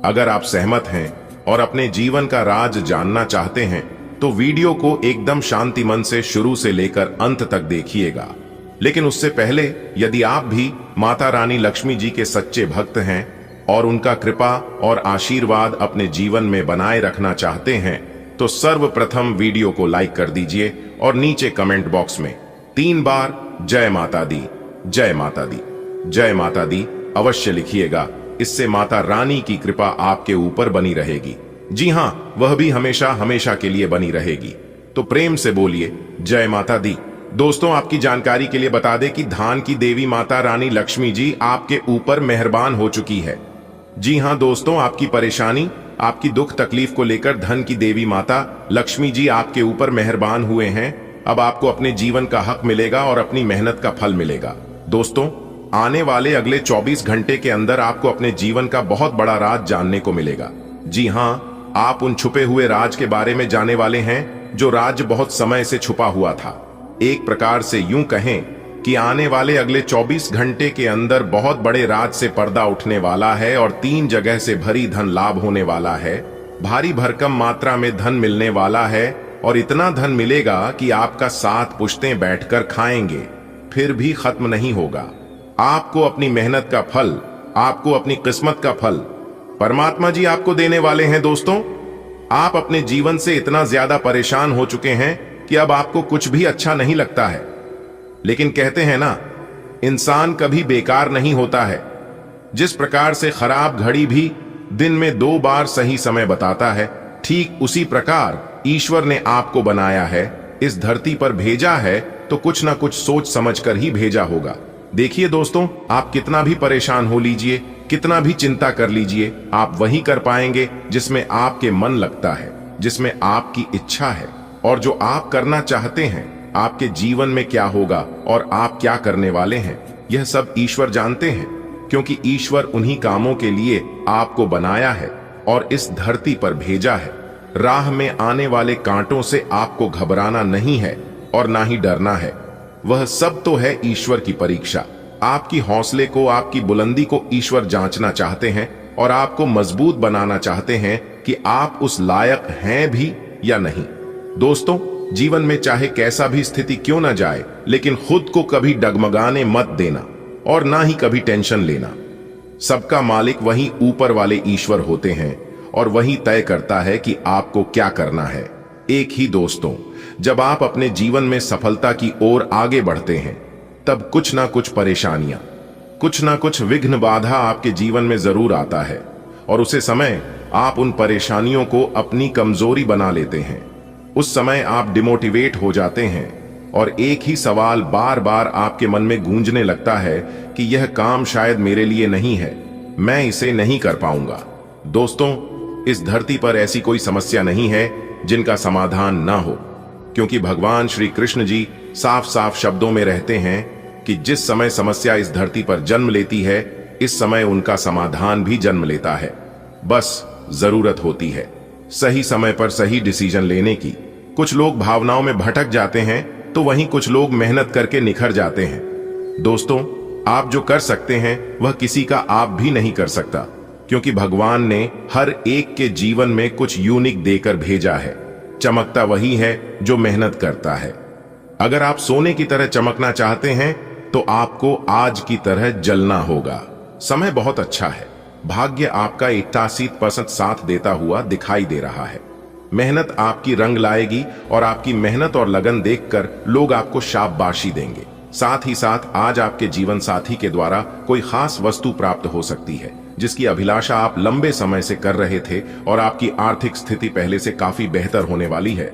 अगर आप सहमत हैं और अपने जीवन का राज जानना चाहते हैं तो वीडियो को एकदम शांति मन से शुरू से लेकर अंत तक देखिएगा। लेकिन उससे पहले, यदि आप भी माता रानी लक्ष्मी जी के सच्चे भक्त हैं और उनका कृपा और आशीर्वाद अपने जीवन में बनाए रखना चाहते हैं, तो सर्वप्रथम वीडियो को लाइक कर दीजिए और नीचे कमेंट बॉक्स में 3 बार जय माता दी, जय माता दी, जय माता दी अवश्य लिखिएगा। इससे माता रानी की कृपा आपके ऊपर बनी रहेगी। जी हाँ, वह भी हमेशा हमेशा के लिए बनी रहेगी। तो प्रेम से बोलिए जय माता दी। दोस्तों, आपकी जानकारी के लिए बता दें कि धान की देवी माता रानी लक्ष्मी जी आपके ऊपर मेहरबान हो चुकी है। जी हाँ दोस्तों, आपकी परेशानी, आपकी दुख तकलीफ को लेकर धन की देवी माता लक्ष्मी जी आपके ऊपर मेहरबान हुए हैं। अब आपको अपने जीवन का हक मिलेगा और अपनी मेहनत का फल मिलेगा। दोस्तों, आने वाले अगले 24 घंटे के अंदर आपको अपने जीवन का बहुत बड़ा राज जानने को मिलेगा। जी हाँ, आप उन छुपे हुए राज के बारे में जानने वाले हैं जो राज बहुत समय से छुपा हुआ था। एक प्रकार से यूं कहें कि आने वाले अगले 24 घंटे के अंदर बहुत बड़े राज से पर्दा उठने वाला है और 3 जगह से भरी धन लाभ होने वाला है। भारी भरकम मात्रा में धन मिलने वाला है और इतना धन मिलेगा कि आपका 7 पुश्तें बैठकर खाएंगे, फिर भी खत्म नहीं होगा। आपको अपनी मेहनत का फल, आपको अपनी किस्मत का फल परमात्मा जी आपको देने वाले हैं। दोस्तों, आप अपने जीवन से इतना ज्यादा परेशान हो चुके हैं कि अब आपको कुछ भी अच्छा नहीं लगता है। लेकिन कहते हैं ना, इंसान कभी बेकार नहीं होता है। जिस प्रकार से खराब घड़ी भी दिन में 2 बार सही समय बताता है, ठीक उसी प्रकार ईश्वर ने आपको बनाया है, इस धरती पर भेजा है, तो कुछ ना कुछ सोच समझकर ही भेजा होगा। देखिए दोस्तों, आप कितना भी परेशान हो लीजिए, कितना भी चिंता कर लीजिए, आप वही कर पाएंगे जिसमें आपके मन लगता है, जिसमें आपकी इच्छा है। और जो आप करना चाहते हैं, आपके जीवन में क्या होगा और आप क्या करने वाले हैं, यह सब ईश्वर जानते हैं, क्योंकि ईश्वर उन्हीं कामों के लिए आपको बनाया है और इस धरती पर भेजा है। राह में आने वाले कांटों से आपको घबराना नहीं है और ना ही डरना है। वह सब तो है ईश्वर की परीक्षा। आपकी हौसले को, आपकी बुलंदी को ईश्वर जांचना चाहते हैं और आपको मजबूत बनाना चाहते हैं कि आप उस लायक हैं भी या नहीं। दोस्तों, जीवन में चाहे कैसा भी स्थिति क्यों ना जाए, लेकिन खुद को कभी डगमगाने मत देना और ना ही कभी टेंशन लेना। सबका मालिक वही ऊपर वाले ईश्वर होते हैं और वही तय करता है कि आपको क्या करना है। एक ही दोस्तों, जब आप अपने जीवन में सफलता की ओर आगे बढ़ते हैं, तब कुछ ना कुछ परेशानियां, कुछ ना कुछ विघ्न बाधा आपके जीवन में जरूर आता है और उसे समय आप उन परेशानियों को अपनी कमजोरी बना लेते हैं। उस समय आप डिमोटिवेट हो जाते हैं और एक ही सवाल बार बार आपके मन में गूंजने लगता है कि यह काम शायद मेरे लिए नहीं है, मैं इसे नहीं कर पाऊंगा। दोस्तों, इस धरती पर ऐसी कोई समस्या नहीं है जिनका समाधान ना हो, क्योंकि भगवान श्री कृष्ण जी साफ साफ शब्दों में रहते हैं कि जिस समय समस्या इस धरती पर जन्म लेती है, इस समय उनका समाधान भी जन्म लेता है। बस जरूरत होती है सही समय पर सही डिसीजन लेने की। कुछ लोग भावनाओं में भटक जाते हैं तो वहीं कुछ लोग मेहनत करके निखर जाते हैं। दोस्तों, आप जो कर सकते हैं वह किसी का आप भी नहीं कर सकता, क्योंकि भगवान ने हर एक के जीवन में कुछ यूनिक देकर भेजा है। चमकता वही है जो मेहनत करता है। अगर आप सोने की तरह चमकना चाहते हैं तो आपको आज की तरह जलना होगा। समय बहुत अच्छा है, भाग्य आपका 88% साथ देता हुआ दिखाई दे रहा है। मेहनत आपकी रंग लाएगी और आपकी मेहनत और लगन देखकर लोग आपको शाबाशी देंगे। साथ ही साथ आज आपके जीवन साथी के द्वारा कोई खास वस्तु प्राप्त हो सकती है जिसकी अभिलाषा आप लंबे समय से कर रहे थे और आपकी आर्थिक स्थिति पहले से काफी बेहतर होने वाली है।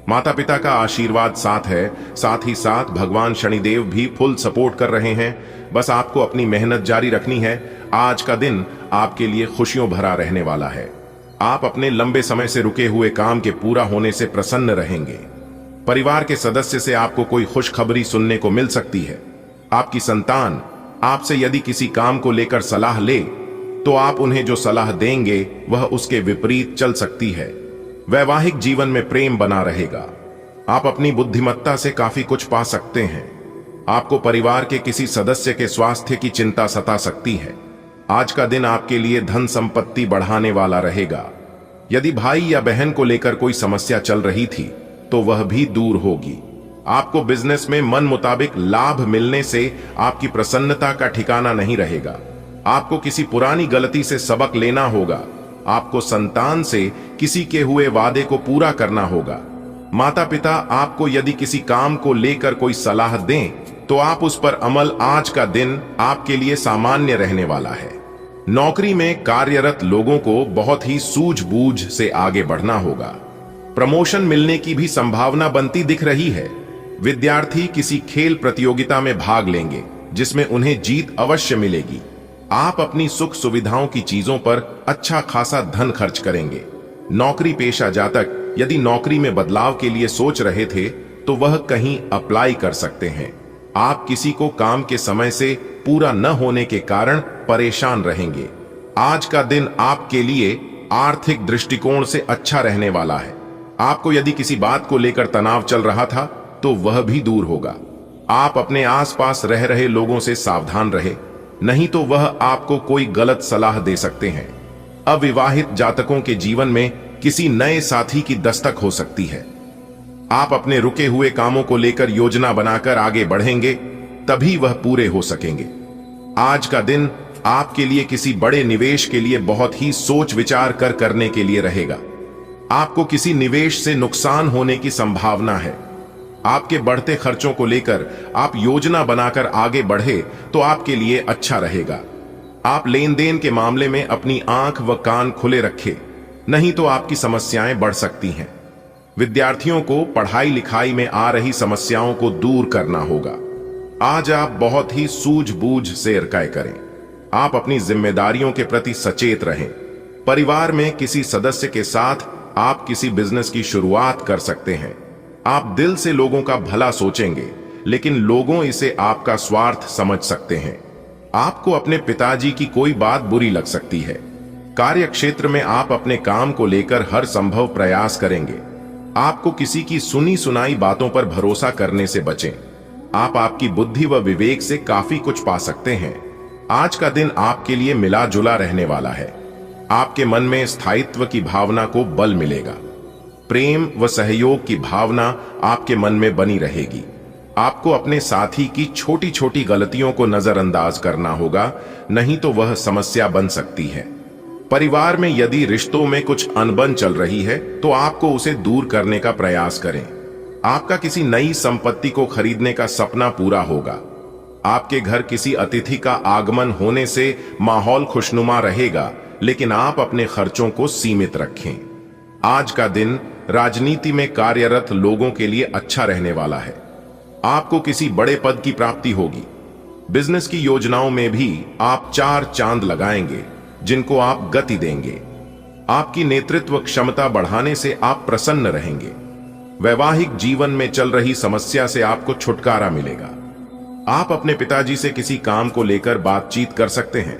माता पिता का आशीर्वाद साथ है, साथ ही साथ भगवान शनिदेव भी फुल सपोर्ट कर रहे हैं। बस आपको अपनी मेहनत जारी रखनी है। आज का दिन आपके लिए खुशियों भरा रहने वाला है। आप अपने लंबे समय से रुके हुए काम के पूरा होने से प्रसन्न रहेंगे। परिवार के सदस्य से आपको कोई खुशखबरी सुनने को मिल सकती है। आपकी संतान आपसे यदि किसी काम को लेकर सलाह ले तो आप उन्हें जो सलाह देंगे वह उसके विपरीत चल सकती है। वैवाहिक जीवन में प्रेम बना रहेगा। आप अपनी बुद्धिमत्ता से काफी कुछ पा सकते हैं। आपको परिवार के किसी सदस्य के स्वास्थ्य की चिंता सता सकती है। आज का दिन आपके लिए धन संपत्ति बढ़ाने वाला रहेगा। यदि भाई या बहन को लेकर कोई समस्या चल रही थी तो वह भी दूर होगी। आपको बिजनेस में मन मुताबिक लाभ मिलने से आपकी प्रसन्नता का ठिकाना नहीं रहेगा। आपको किसी पुरानी गलती से सबक लेना होगा। आपको संतान से किसी के हुए वादे को पूरा करना होगा। माता पिता आपको यदि किसी काम को लेकर कोई सलाह दें तो आप उस पर अमल। आज का दिन आपके लिए सामान्य रहने वाला है। नौकरी में कार्यरत लोगों को बहुत ही सूझबूझ से आगे बढ़ना होगा। प्रमोशन मिलने की भी संभावना बनती दिख रही है। विद्यार्थी किसी खेल प्रतियोगिता में भाग लेंगे जिसमें उन्हें जीत अवश्य मिलेगी। आप अपनी सुख सुविधाओं की चीजों पर अच्छा खासा धन खर्च करेंगे। नौकरी पेशा जातक यदि नौकरी में बदलाव के लिए सोच रहे थे तो वह कहीं अप्लाई कर सकते हैं। आप किसी को काम के समय से पूरा न होने के कारण परेशान रहेंगे। आज का दिन आपके लिए आर्थिक दृष्टिकोण से अच्छा रहने वाला है। आपको यदि किसी बात को लेकर तनाव चल रहा था तो वह भी दूर होगा। आप अपने आसपास रह रहे लोगों से सावधान रहे, नहीं तो वह आपको कोई गलत सलाह दे सकते हैं। अविवाहित जातकों के जीवन में किसी नए साथी की दस्तक हो सकती है। आप अपने रुके हुए कामों को लेकर योजना बनाकर आगे बढ़ेंगे, तभी वह पूरे हो सकेंगे। आज का दिन आपके लिए किसी बड़े निवेश के लिए बहुत ही सोच विचार कर करने के लिए रहेगा। आपको किसी निवेश से नुकसान होने की संभावना है। आपके बढ़ते खर्चों को लेकर आप योजना बनाकर आगे बढ़े तो आपके लिए अच्छा रहेगा। आप लेन देन के मामले में अपनी आंख व कान खुले रखें, नहीं तो आपकी समस्याएं बढ़ सकती हैं। विद्यार्थियों को पढ़ाई लिखाई में आ रही समस्याओं को दूर करना होगा। आज आप बहुत ही सूझबूझ से कार्य करें। आप अपनी जिम्मेदारियों के प्रति सचेत रहें। परिवार में किसी सदस्य के साथ आप किसी बिजनेस की शुरुआत कर सकते हैं। आप दिल से लोगों का भला सोचेंगे, लेकिन लोगों इसे आपका स्वार्थ समझ सकते हैं। आपको अपने पिताजी की कोई बात बुरी लग सकती है। कार्य क्षेत्र में आप अपने काम को लेकर हर संभव प्रयास करेंगे। आपको किसी की सुनी सुनाई बातों पर भरोसा करने से बचें। आप आपकी बुद्धि व विवेक से काफी कुछ पा सकते हैं। आज का दिन आपके लिए मिला जुला रहने वाला है। आपके मन में स्थायित्व की भावना को बल मिलेगा। प्रेम व सहयोग की भावना आपके मन में बनी रहेगी। आपको अपने साथी की छोटी छोटी गलतियों को नजरअंदाज करना होगा, नहीं तो वह समस्या बन सकती है। परिवार में यदि रिश्तों में कुछ अनबन चल रही है तो आपको उसे दूर करने का प्रयास करें। आपका किसी नई संपत्ति को खरीदने का सपना पूरा होगा। आपके घर किसी अतिथि का आगमन होने से माहौल खुशनुमा रहेगा, लेकिन आप अपने खर्चों को सीमित रखें। आज का दिन राजनीति में कार्यरत लोगों के लिए अच्छा रहने वाला है। आपको किसी बड़े पद की प्राप्ति होगी। बिजनेस की योजनाओं में भी आप 4 चांद लगाएंगे, जिनको आप गति देंगे। आपकी नेतृत्व क्षमता बढ़ाने से आप प्रसन्न रहेंगे। वैवाहिक जीवन में चल रही समस्या से आपको छुटकारा मिलेगा। आप अपने पिताजी से किसी काम को लेकर बातचीत कर सकते हैं।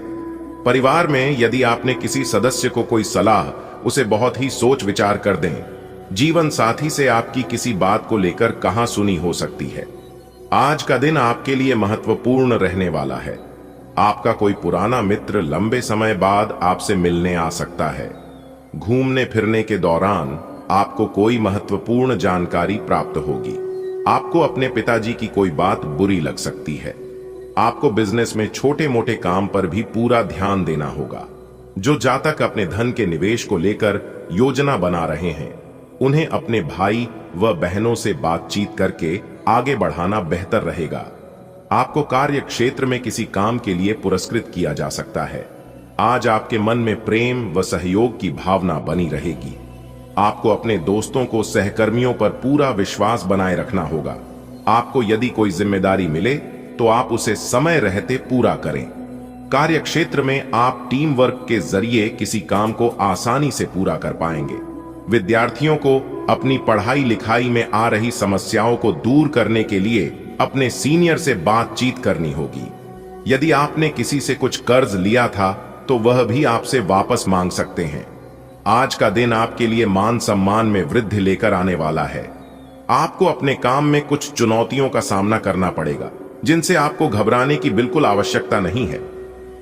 परिवार में यदि आपने किसी सदस्य को कोई सलाह, उसे बहुत ही सोच विचार कर दें। जीवन साथी से आपकी किसी बात को लेकर कहां सुनी हो सकती है। आज का दिन आपके लिए महत्वपूर्ण रहने वाला है। आपका कोई पुराना मित्र लंबे समय बाद आपसे मिलने आ सकता है। घूमने फिरने के दौरान आपको कोई महत्वपूर्ण जानकारी प्राप्त होगी। आपको अपने पिताजी की कोई बात बुरी लग सकती है। आपको बिजनेस में छोटे मोटे काम पर भी पूरा ध्यान देना होगा। जो जातक अपने धन के निवेश को लेकर योजना बना रहे हैं, उन्हें अपने भाई व बहनों से बातचीत करके आगे बढ़ाना बेहतर रहेगा। आपको कार्य क्षेत्र में किसी काम के लिए पुरस्कृत किया जा सकता है। आज आपके मन में प्रेम व सहयोग की भावना बनी रहेगी। आपको अपने दोस्तों को सहकर्मियों पर पूरा विश्वास बनाए रखना होगा। आपको यदि कोई जिम्मेदारी मिले तो आप उसे समय रहते पूरा करें। कार्य क्षेत्र में आप टीम वर्क के जरिए किसी काम को आसानी से पूरा कर पाएंगे। विद्यार्थियों को अपनी पढ़ाई लिखाई में आ रही समस्याओं को दूर करने के लिए अपने सीनियर से बातचीत करनी होगी। यदि आपने किसी से कुछ कर्ज लिया था तो वह भी आपसे वापस मांग सकते हैं। आज का दिन आपके लिए मान सम्मान में वृद्धि लेकर आने वाला है। आपको अपने काम में कुछ चुनौतियों का सामना करना पड़ेगा, जिनसे आपको घबराने की बिल्कुल आवश्यकता नहीं है।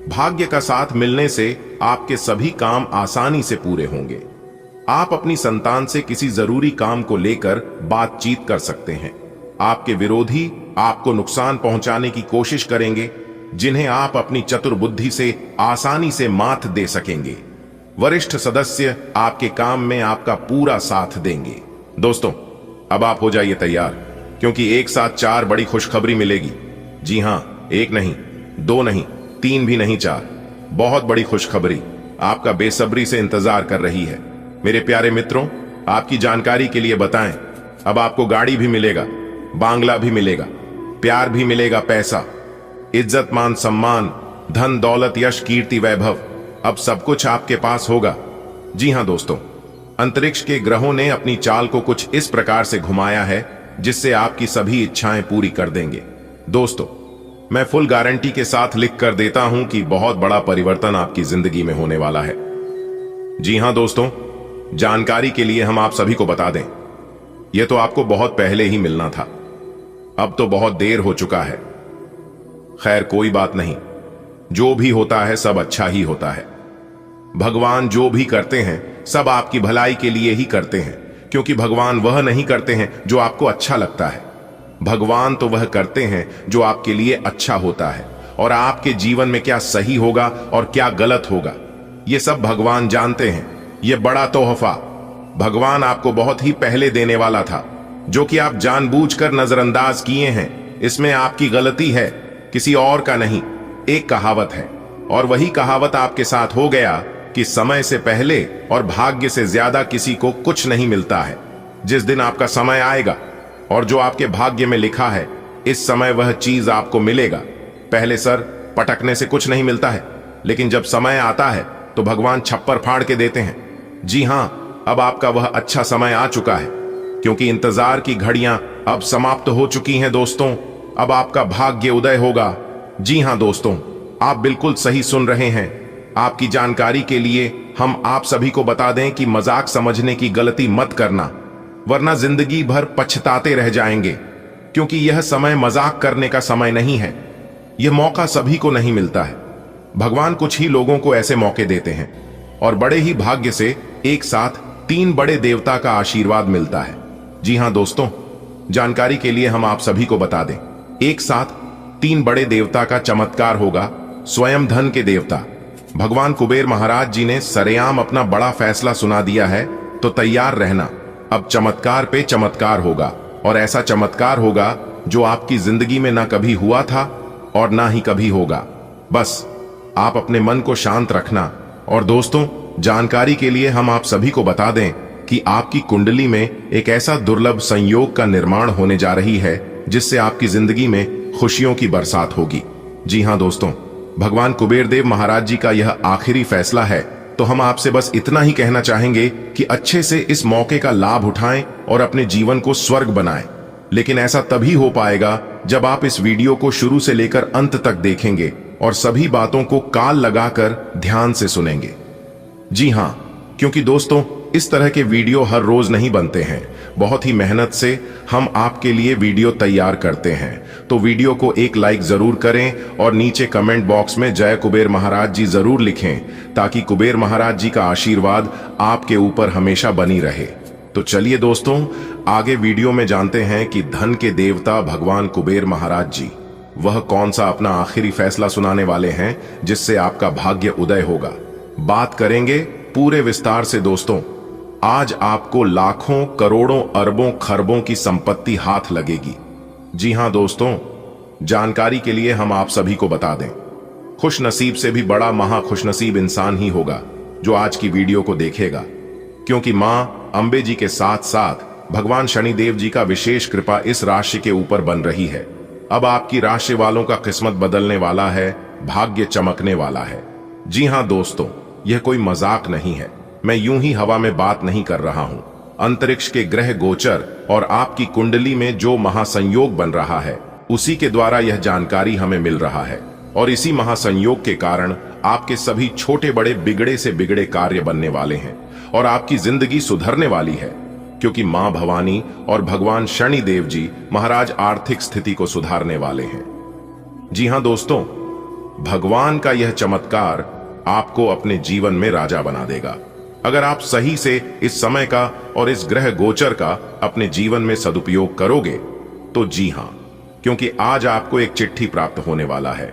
भाग्य का साथ मिलने से आपके सभी काम आसानी से पूरे होंगे। आप अपनी संतान से किसी जरूरी काम को लेकर बातचीत कर सकते हैं। आपके विरोधी आपको नुकसान पहुंचाने की कोशिश करेंगे, जिन्हें आप अपनी चतुर बुद्धि से आसानी से मात दे सकेंगे। वरिष्ठ सदस्य आपके काम में आपका पूरा साथ देंगे। दोस्तों, अब आप हो जाइए तैयार, क्योंकि एक साथ 4 बड़ी खुशखबरी मिलेगी। जी हां, 1 नहीं, 2 नहीं, 3 भी नहीं, 4 बहुत बड़ी खुशखबरी आपका बेसब्री से इंतजार कर रही है। मेरे प्यारे मित्रों, आपकी जानकारी के लिए बताएं, अब आपको गाड़ी भी मिलेगा, बांग्ला भी मिलेगा, प्यार भी मिलेगा, पैसा, इज्जत, मान सम्मान, धन दौलत, यश, कीर्ति, वैभव, अब सब कुछ आपके पास होगा। जी हां दोस्तों, अंतरिक्ष के ग्रहों ने अपनी चाल को कुछ इस प्रकार से घुमाया है जिससे आपकी सभी इच्छाएं पूरी कर देंगे। दोस्तों, मैं फुल गारंटी के साथ लिख कर देता हूं कि बहुत बड़ा परिवर्तन आपकी जिंदगी में होने वाला है। जी हां दोस्तों, जानकारी के लिए हम आप सभी को बता दें, यह तो आपको बहुत पहले ही मिलना था, अब तो बहुत देर हो चुका है। खैर, कोई बात नहीं, जो भी होता है सब अच्छा ही होता है। भगवान जो भी करते हैं सब आपकी भलाई के लिए ही करते हैं, क्योंकि भगवान वह नहीं करते हैं जो आपको अच्छा लगता है। भगवान तो वह करते हैं जो आपके लिए अच्छा होता है, और आपके जीवन में क्या सही होगा और क्या गलत होगा यह सब भगवान जानते हैं। यह बड़ा तोहफा भगवान आपको बहुत ही पहले देने वाला था, जो कि आप जानबूझकर नजरअंदाज किए हैं। इसमें आपकी गलती है, किसी और का नहीं। एक कहावत है, और वही कहावत आपके साथ हो गया कि समय से पहले और भाग्य से ज्यादा किसी को कुछ नहीं मिलता है। जिस दिन आपका समय आएगा और जो आपके भाग्य में लिखा है, इस समय वह चीज आपको मिलेगा। पहले सर पटकने से कुछ नहीं मिलता है, लेकिन जब समय आता है तो भगवान छप्पर फाड़ के देते हैं। जी हां, अब आपका वह अच्छा समय आ चुका है, क्योंकि इंतजार की घड़ियां अब समाप्त हो चुकी हैं। दोस्तों, अब आपका भाग्य उदय होगा। जी हां दोस्तों, आप बिल्कुल सही सुन रहे हैं। आपकी जानकारी के लिए हम आप सभी को बता दें कि मजाक समझने की गलती मत करना, वरना जिंदगी भर पछताते रह जाएंगे, क्योंकि यह समय मजाक करने का समय नहीं है। यह मौका सभी को नहीं मिलता है। भगवान कुछ ही लोगों को ऐसे मौके देते हैं, और बड़े ही भाग्य से एक साथ 3 बड़े देवता का आशीर्वाद मिलता है। जी हां दोस्तों, जानकारी के लिए हम आप सभी को बता दें, एक साथ 3 बड़े देवता का चमत्कार होगा। स्वयं धन के देवता भगवान कुबेर महाराज जी ने सरेआम अपना बड़ा फैसला सुना दिया है, तो तैयार रहना। अब चमत्कार पे चमत्कार होगा, और ऐसा चमत्कार होगा जो आपकी जिंदगी में ना कभी हुआ था और ना ही कभी होगा। बस आप अपने मन को शांत रखना। और दोस्तों, जानकारी के लिए हम आप सभी को बता दें कि आपकी कुंडली में एक ऐसा दुर्लभ संयोग का निर्माण होने जा रही है, जिससे आपकी जिंदगी में खुशियों की बरसात होगी। जी हां दोस्तों, भगवान कुबेर देव महाराज जी का यह आखिरी फैसला है, तो हम आपसे बस इतना ही कहना चाहेंगे कि अच्छे से इस मौके का लाभ उठाएं और अपने जीवन को स्वर्ग बनाएं। लेकिन ऐसा तभी हो पाएगा जब आप इस वीडियो को शुरू से लेकर अंत तक देखेंगे और सभी बातों को कान लगाकर ध्यान से सुनेंगे। जी हां, क्योंकि दोस्तों, इस तरह के वीडियो हर रोज नहीं बनते हैं। बहुत ही मेहनत से हम आपके लिए वीडियो तैयार करते हैं। तो वीडियो को एक लाइक जरूर करें और नीचे कमेंट बॉक्स में जय कुबेर महाराज जी जरूर लिखें, ताकि कुबेर महाराज जी का आशीर्वाद आपके ऊपर हमेशा बनी रहे। तो चलिए दोस्तों, आगे वीडियो में जानते हैं कि धन के देवता भगवान कुबेर महाराज जी वह कौन सा अपना आखिरी फैसला सुनाने वाले हैं, जिससे आपका भाग्य उदय होगा। बात करेंगे पूरे विस्तार से दोस्तों। आज आपको लाखों करोड़ों अरबों खरबों की संपत्ति हाथ लगेगी। जी हां दोस्तों, जानकारी के लिए हम आप सभी को बता दें, खुश नसीब से भी बड़ा महा खुशनसीब इंसान ही होगा जो आज की वीडियो को देखेगा, क्योंकि मां अंबे जी के साथ साथ भगवान शनिदेव जी का विशेष कृपा इस राशि के ऊपर बन रही है। अब आपकी राशि वालों का किस्मत बदलने वाला है, भाग्य चमकने वाला है। जी हां दोस्तों, यह कोई मजाक नहीं है। मैं यूं ही हवा में बात नहीं कर रहा हूं। अंतरिक्ष के ग्रह गोचर और आपकी कुंडली में जो महासंयोग बन रहा है, उसी के द्वारा यह जानकारी हमें मिल रहा है। और इसी महासंयोग के कारण आपके सभी छोटे बड़े बिगड़े से बिगड़े कार्य बनने वाले हैं और आपकी जिंदगी सुधरने वाली है, क्योंकि मां भवानी और भगवान शनिदेव जी महाराज आर्थिक स्थिति को सुधारने वाले हैं। जी हां दोस्तों, भगवान का यह चमत्कार आपको अपने जीवन में राजा बना देगा, अगर आप सही से इस समय का और इस ग्रह गोचर का अपने जीवन में सदुपयोग करोगे तो। जी हां, क्योंकि आज आपको एक चिट्ठी प्राप्त होने वाला है।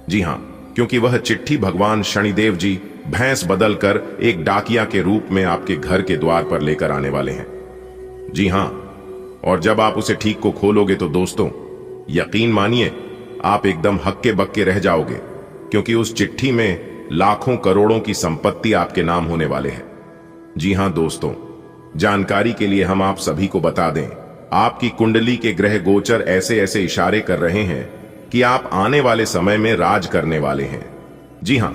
जी हां, क्योंकि वह चिट्ठी भगवान शनिदेव जी भैंस बदलकर एक डाकिया के रूप में आपके घर के द्वार पर लेकर आने वाले हैं। जी हां, और जब आप उसे ठीक को खोलोगे तो दोस्तों, यकीन मानिए आप एकदम हक्के बक्के रह जाओगे, क्योंकि उस चिट्ठी में लाखों करोड़ों की संपत्ति आपके नाम होने वाले हैं। जी हां दोस्तों, जानकारी के लिए हम आप सभी को बता दें, आपकी कुंडली के ग्रह गोचर ऐसे ऐसे इशारे कर रहे हैं कि आप आने वाले समय में राज करने वाले हैं। जी हां,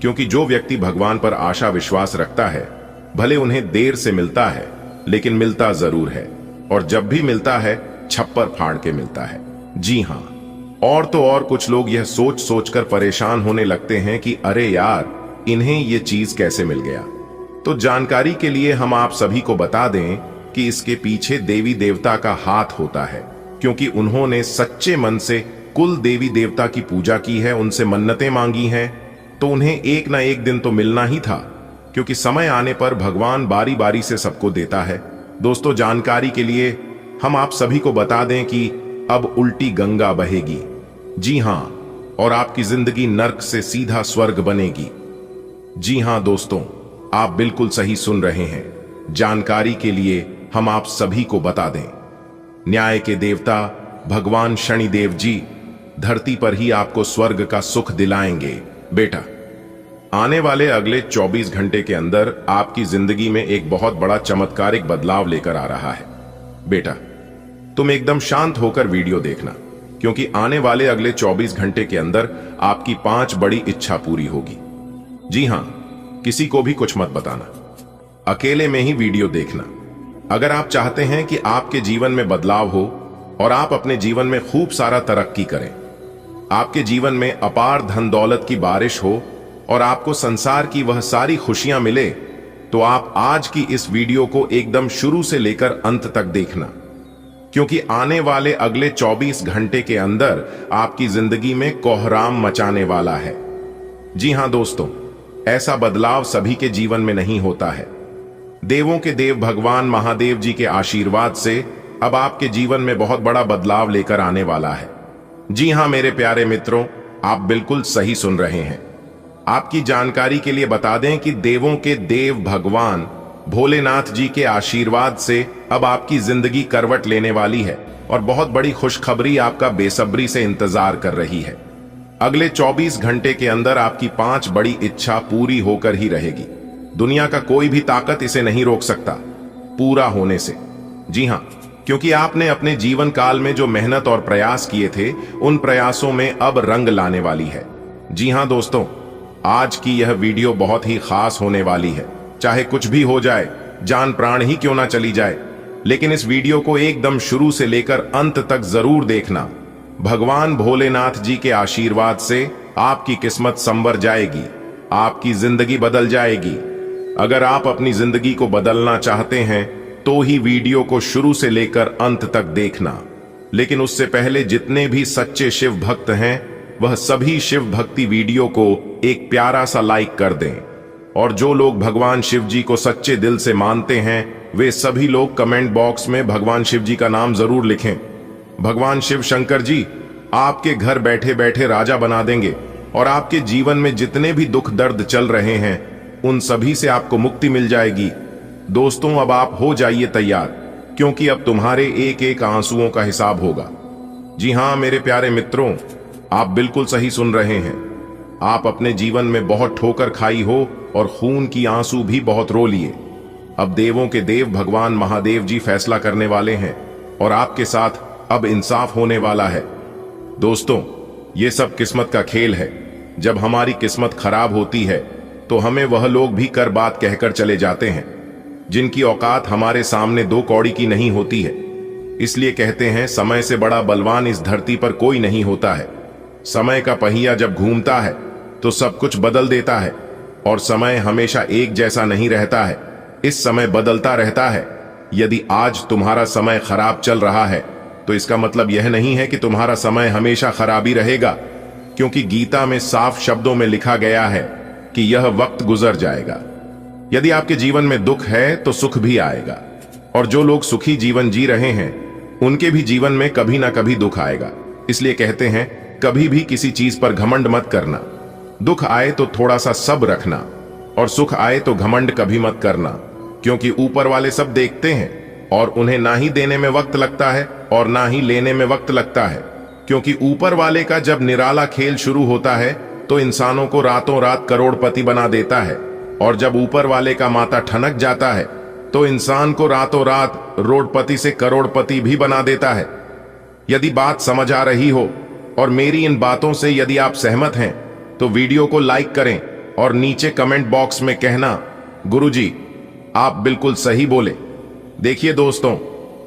क्योंकि जो व्यक्ति भगवान पर आशा विश्वास रखता है, भले उन्हें देर से मिलता है, लेकिन मिलता जरूर है, और जब भी मिलता है छप्पर फाड़ के मिलता है। जी हां, और तो और कुछ लोग यह सोच सोचकर परेशान होने लगते हैं कि अरे यार, इन्हें ये चीज कैसे मिल गया। तो जानकारी के लिए हम आप सभी को बता दें कि इसके पीछे देवी देवता का हाथ होता है, क्योंकि उन्होंने सच्चे मन से कुल देवी देवता की पूजा की है, उनसे मन्नतें मांगी हैं, तो उन्हें एक ना एक दिन तो मिलना ही था, क्योंकि समय आने पर भगवान बारी बारी से सबको देता है। दोस्तों, जानकारी के लिए हम आप सभी को बता दें कि अब उल्टी गंगा बहेगी। जी हां, और आपकी जिंदगी नर्क से सीधा स्वर्ग बनेगी। जी हां दोस्तों, आप बिल्कुल सही सुन रहे हैं। जानकारी के लिए हम आप सभी को बता दें, न्याय के देवता भगवान शनिदेव जी धरती पर ही आपको स्वर्ग का सुख दिलाएंगे। बेटा, आने वाले अगले 24 घंटे के अंदर आपकी जिंदगी में एक बहुत बड़ा चमत्कारिक बदलाव लेकर आ रहा है। बेटा, तुम एकदम शांत होकर वीडियो देखना, क्योंकि आने वाले अगले 24 घंटे के अंदर आपकी 5 बड़ी इच्छा पूरी होगी। जी हां, किसी को भी कुछ मत बताना, अकेले में ही वीडियो देखना। अगर आप चाहते हैं कि आपके जीवन में बदलाव हो और आप अपने जीवन में खूब सारा तरक्की करें, आपके जीवन में अपार धन दौलत की बारिश हो और आपको संसार की वह सारी खुशियां मिले, तो आप आज की इस वीडियो को एकदम शुरू से लेकर अंत तक देखना, क्योंकि आने वाले अगले 24 घंटे के अंदर आपकी जिंदगी में कोहराम मचाने वाला है। जी हां दोस्तों, ऐसा बदलाव सभी के जीवन में नहीं होता है। देवों के देव भगवान महादेव जी के आशीर्वाद से अब आपके जीवन में बहुत बड़ा बदलाव लेकर आने वाला है। जी हां मेरे प्यारे मित्रों, आप बिल्कुल सही सुन रहे हैं। आपकी जानकारी के लिए बता दें कि देवों के देव भगवान भोलेनाथ जी के आशीर्वाद से अब आपकी जिंदगी करवट लेने वाली है और बहुत बड़ी खुशखबरी आपका बेसब्री से इंतजार कर रही है। अगले 24 घंटे के अंदर आपकी 5 बड़ी इच्छा पूरी होकर ही रहेगी। दुनिया का कोई भी ताकत इसे नहीं रोक सकता पूरा होने से। जी हां, क्योंकि आपने अपने जीवन काल में जो मेहनत और प्रयास किए थे, उन प्रयासों में अब रंग लाने वाली है। जी हां दोस्तों, आज की यह वीडियो बहुत ही खास होने वाली है। चाहे कुछ भी हो जाए, जान प्राण ही क्यों ना चली जाए, लेकिन इस वीडियो को एकदम शुरू से लेकर अंत तक जरूर देखना। भगवान भोलेनाथ जी के आशीर्वाद से आपकी किस्मत संवर जाएगी, आपकी जिंदगी बदल जाएगी। अगर आप अपनी जिंदगी को बदलना चाहते हैं तो ही वीडियो को शुरू से लेकर अंत तक देखना। लेकिन उससे पहले जितने भी सच्चे शिव भक्त हैं, वह सभी शिव भक्ति वीडियो को एक प्यारा सा लाइक कर दें। और जो लोग भगवान शिव जी को सच्चे दिल से मानते हैं, वे सभी लोग कमेंट बॉक्स में भगवान शिव जी का नाम जरूर लिखें। भगवान शिव शंकर जी आपके घर बैठे बैठे राजा बना देंगे और आपके जीवन में जितने भी दुख दर्द चल रहे हैं, उन सभी से आपको मुक्ति मिल जाएगी। दोस्तों, अब आप हो जाइए तैयार, क्योंकि अब तुम्हारे एक एक आंसुओं का हिसाब होगा। जी हां मेरे प्यारे मित्रों, आप बिल्कुल सही सुन रहे हैं। आप अपने जीवन में बहुत ठोकर खाई हो और खून की आंसू भी बहुत रो लिए। अब देवों के देव भगवान महादेव जी फैसला करने वाले हैं और आपके साथ अब इंसाफ होने वाला है। दोस्तों, ये सब किस्मत का खेल है। जब हमारी किस्मत खराब होती है तो हमें वह लोग भी कर बात कहकर चले जाते हैं जिनकी औकात हमारे सामने दो कौड़ी की नहीं होती है। इसलिए कहते हैं, समय से बड़ा बलवान इस धरती पर कोई नहीं होता है। समय का पहिया जब घूमता है तो सब कुछ बदल देता है, और समय हमेशा एक जैसा नहीं रहता है। इस समय बदलता रहता है। यदि आज तुम्हारा समय खराब चल रहा है तो इसका मतलब यह नहीं है कि तुम्हारा समय हमेशा खराब ही रहेगा, क्योंकि गीता में साफ शब्दों में लिखा गया है कि यह वक्त गुजर जाएगा। यदि आपके जीवन में दुख है तो सुख भी आएगा, और जो लोग सुखी जीवन जी रहे हैं उनके भी जीवन में कभी ना कभी दुख आएगा। इसलिए कहते हैं, कभी भी किसी चीज पर घमंड मत करना। दुख आए तो थोड़ा सा सब्र रखना, और सुख आए तो घमंड कभी मत करना, क्योंकि ऊपर वाले सब देखते हैं और उन्हें ना ही देने में वक्त लगता है और ना ही लेने में वक्त लगता है। क्योंकि ऊपर वाले का जब निराला खेल शुरू होता है तो इंसानों को रातों रात करोड़पति बना देता है, और जब ऊपर वाले का माथा ठनक जाता है तो इंसान को रातों रात रोडपति से करोड़पति भी बना देता है। यदि बात समझ आ रही हो और मेरी इन बातों से यदि आप सहमत हैं तो वीडियो को लाइक करें और नीचे कमेंट बॉक्स में कहना, गुरुजी आप बिल्कुल सही बोले। देखिए दोस्तों,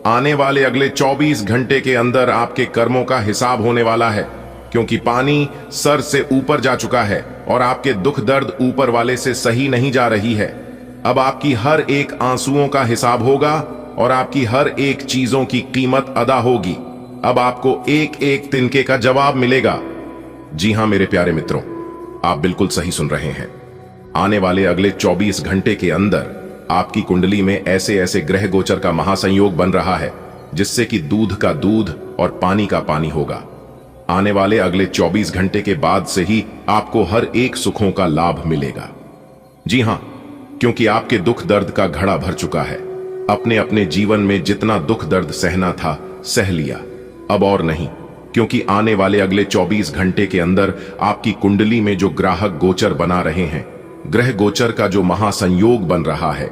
आने वाले अगले 24 घंटे के अंदर आपके कर्मों का हिसाब होने वाला है, क्योंकि पानी सर से ऊपर जा चुका है और आपके दुख दर्द ऊपर वाले से सही नहीं जा रही है। अब आपकी हर एक आंसुओं का हिसाब होगा और आपकी हर एक चीजों की कीमत अदा होगी। अब आपको एक एक तिनके का जवाब मिलेगा। जी हां मेरे प्यारे मित्रों, आप बिल्कुल सही सुन रहे हैं। आने वाले अगले 24 घंटे के अंदर आपकी कुंडली में ऐसे ऐसे ग्रह गोचर का महासंयोग बन रहा है जिससे कि दूध का दूध और पानी का पानी होगा। आने वाले अगले 24 घंटे के बाद से ही आपको हर एक सुखों का लाभ मिलेगा। जी हां, क्योंकि आपके दुख दर्द का घड़ा भर चुका है। अपने अपने जीवन में जितना दुख दर्द सहना था सह लिया, अब और नहीं, क्योंकि आने वाले अगले 24 घंटे के अंदर आपकी कुंडली में जो ग्राहक गोचर बना रहे हैं, ग्रह गोचर का जो महासंयोग बन रहा है,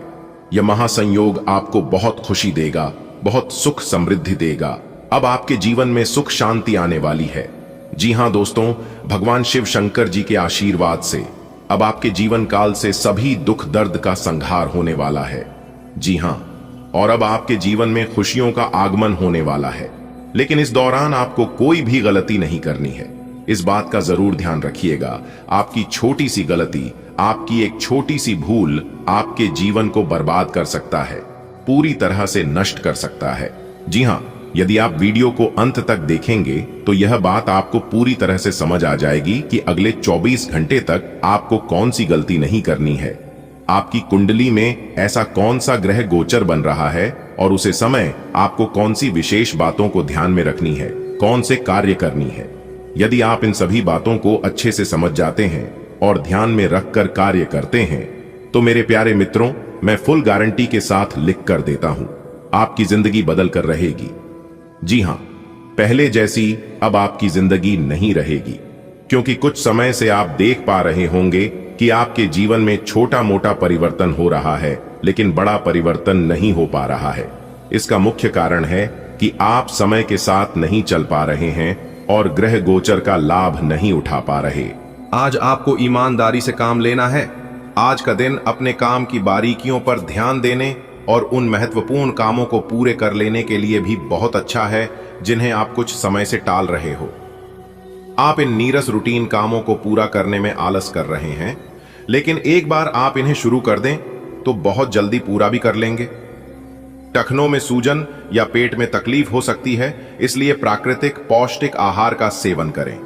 यह महासंयोग आपको बहुत खुशी देगा, बहुत सुख समृद्धि देगा। अब आपके जीवन में सुख शांति आने वाली है। जी हां दोस्तों, भगवान शिव शंकर जी के आशीर्वाद से अब आपके जीवन काल से सभी दुख दर्द का संहार होने वाला है। जी हां, और अब आपके जीवन में खुशियों का आगमन होने वाला है। लेकिन इस दौरान आपको कोई भी गलती नहीं करनी है। इस बात का जरूर ध्यान रखिएगा, आपकी छोटी सी गलती, आपकी एक छोटी सी भूल आपके जीवन को बर्बाद कर सकता है, पूरी तरह से नष्ट कर सकता है। जी हां, यदि आप वीडियो को अंत तक देखेंगे तो यह बात आपको पूरी तरह से समझ आ जाएगी कि अगले 24 घंटे तक आपको कौन सी गलती नहीं करनी है। आपकी कुंडली में ऐसा कौन सा ग्रह गोचर बन रहा है और उसे समय आपको कौन सी विशेष बातों को ध्यान में रखनी है, कौन से कार्य करनी है। यदि आप इन सभी बातों को अच्छे से समझ जाते हैं और ध्यान में रखकर कार्य करते हैं तो मेरे प्यारे मित्रों, मैं फुल गारंटी के साथ लिख कर देता हूं, आपकी जिंदगी बदल कर रहेगी। जी हां, पहले जैसी अब आपकी जिंदगी नहीं रहेगी, क्योंकि कुछ समय से आप देख पा रहे होंगे कि आपके जीवन में छोटा मोटा परिवर्तन हो रहा है, लेकिन बड़ा परिवर्तन नहीं हो पा रहा है। इसका मुख्य कारण है कि आप समय के साथ नहीं चल पा रहे हैं और ग्रह गोचर का लाभ नहीं उठा पा रहे। आज आपको ईमानदारी से काम लेना है। आज का दिन अपने काम की बारीकियों पर ध्यान देने और उन महत्वपूर्ण कामों को पूरे कर लेने के लिए भी बहुत अच्छा है जिन्हें आप कुछ समय से टाल रहे हो। आप इन नीरस रूटीन कामों को पूरा करने में आलस कर रहे हैं, लेकिन एक बार आप इन्हें शुरू कर दें तो बहुत जल्दी पूरा भी कर लेंगे। टखनों में सूजन या पेट में तकलीफ हो सकती है, इसलिए प्राकृतिक पौष्टिक आहार का सेवन करें।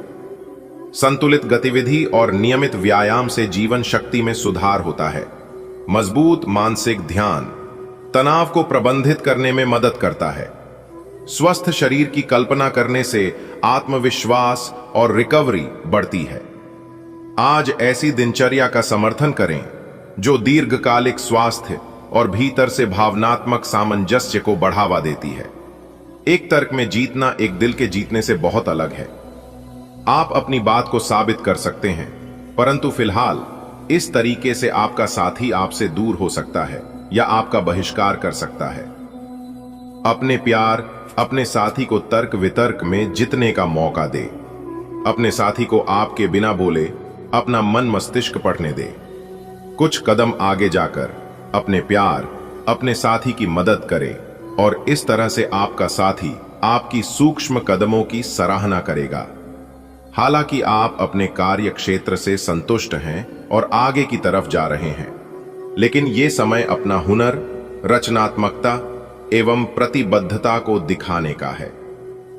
संतुलित गतिविधि और नियमित व्यायाम से जीवन शक्ति में सुधार होता है। मजबूत मानसिक ध्यान तनाव को प्रबंधित करने में मदद करता है। स्वस्थ शरीर की कल्पना करने से आत्मविश्वास और रिकवरी बढ़ती है। आज ऐसी दिनचर्या का समर्थन करें जो दीर्घकालिक स्वास्थ्य और भीतर से भावनात्मक सामंजस्य को बढ़ावा देती है। एक तर्क में जीतना एक दिल के जीतने से बहुत अलग है। आप अपनी बात को साबित कर सकते हैं, परंतु फिलहाल इस तरीके से आपका साथी आपसे दूर हो सकता है या आपका बहिष्कार कर सकता है। अपने प्यार अपने साथी को तर्क वितर्क में जितने का मौका दे। अपने साथी को आपके बिना बोले अपना मन मस्तिष्क पढ़ने दे। कुछ कदम आगे जाकर अपने प्यार अपने साथी की मदद करे और इस तरह से आपका साथी आपकी सूक्ष्म कदमों की सराहना करेगा। हालांकि आप अपने कार्य क्षेत्र से संतुष्ट हैं और आगे की तरफ जा रहे हैं, लेकिन ये समय अपना हुनर, रचनात्मकता एवं प्रतिबद्धता को दिखाने का है।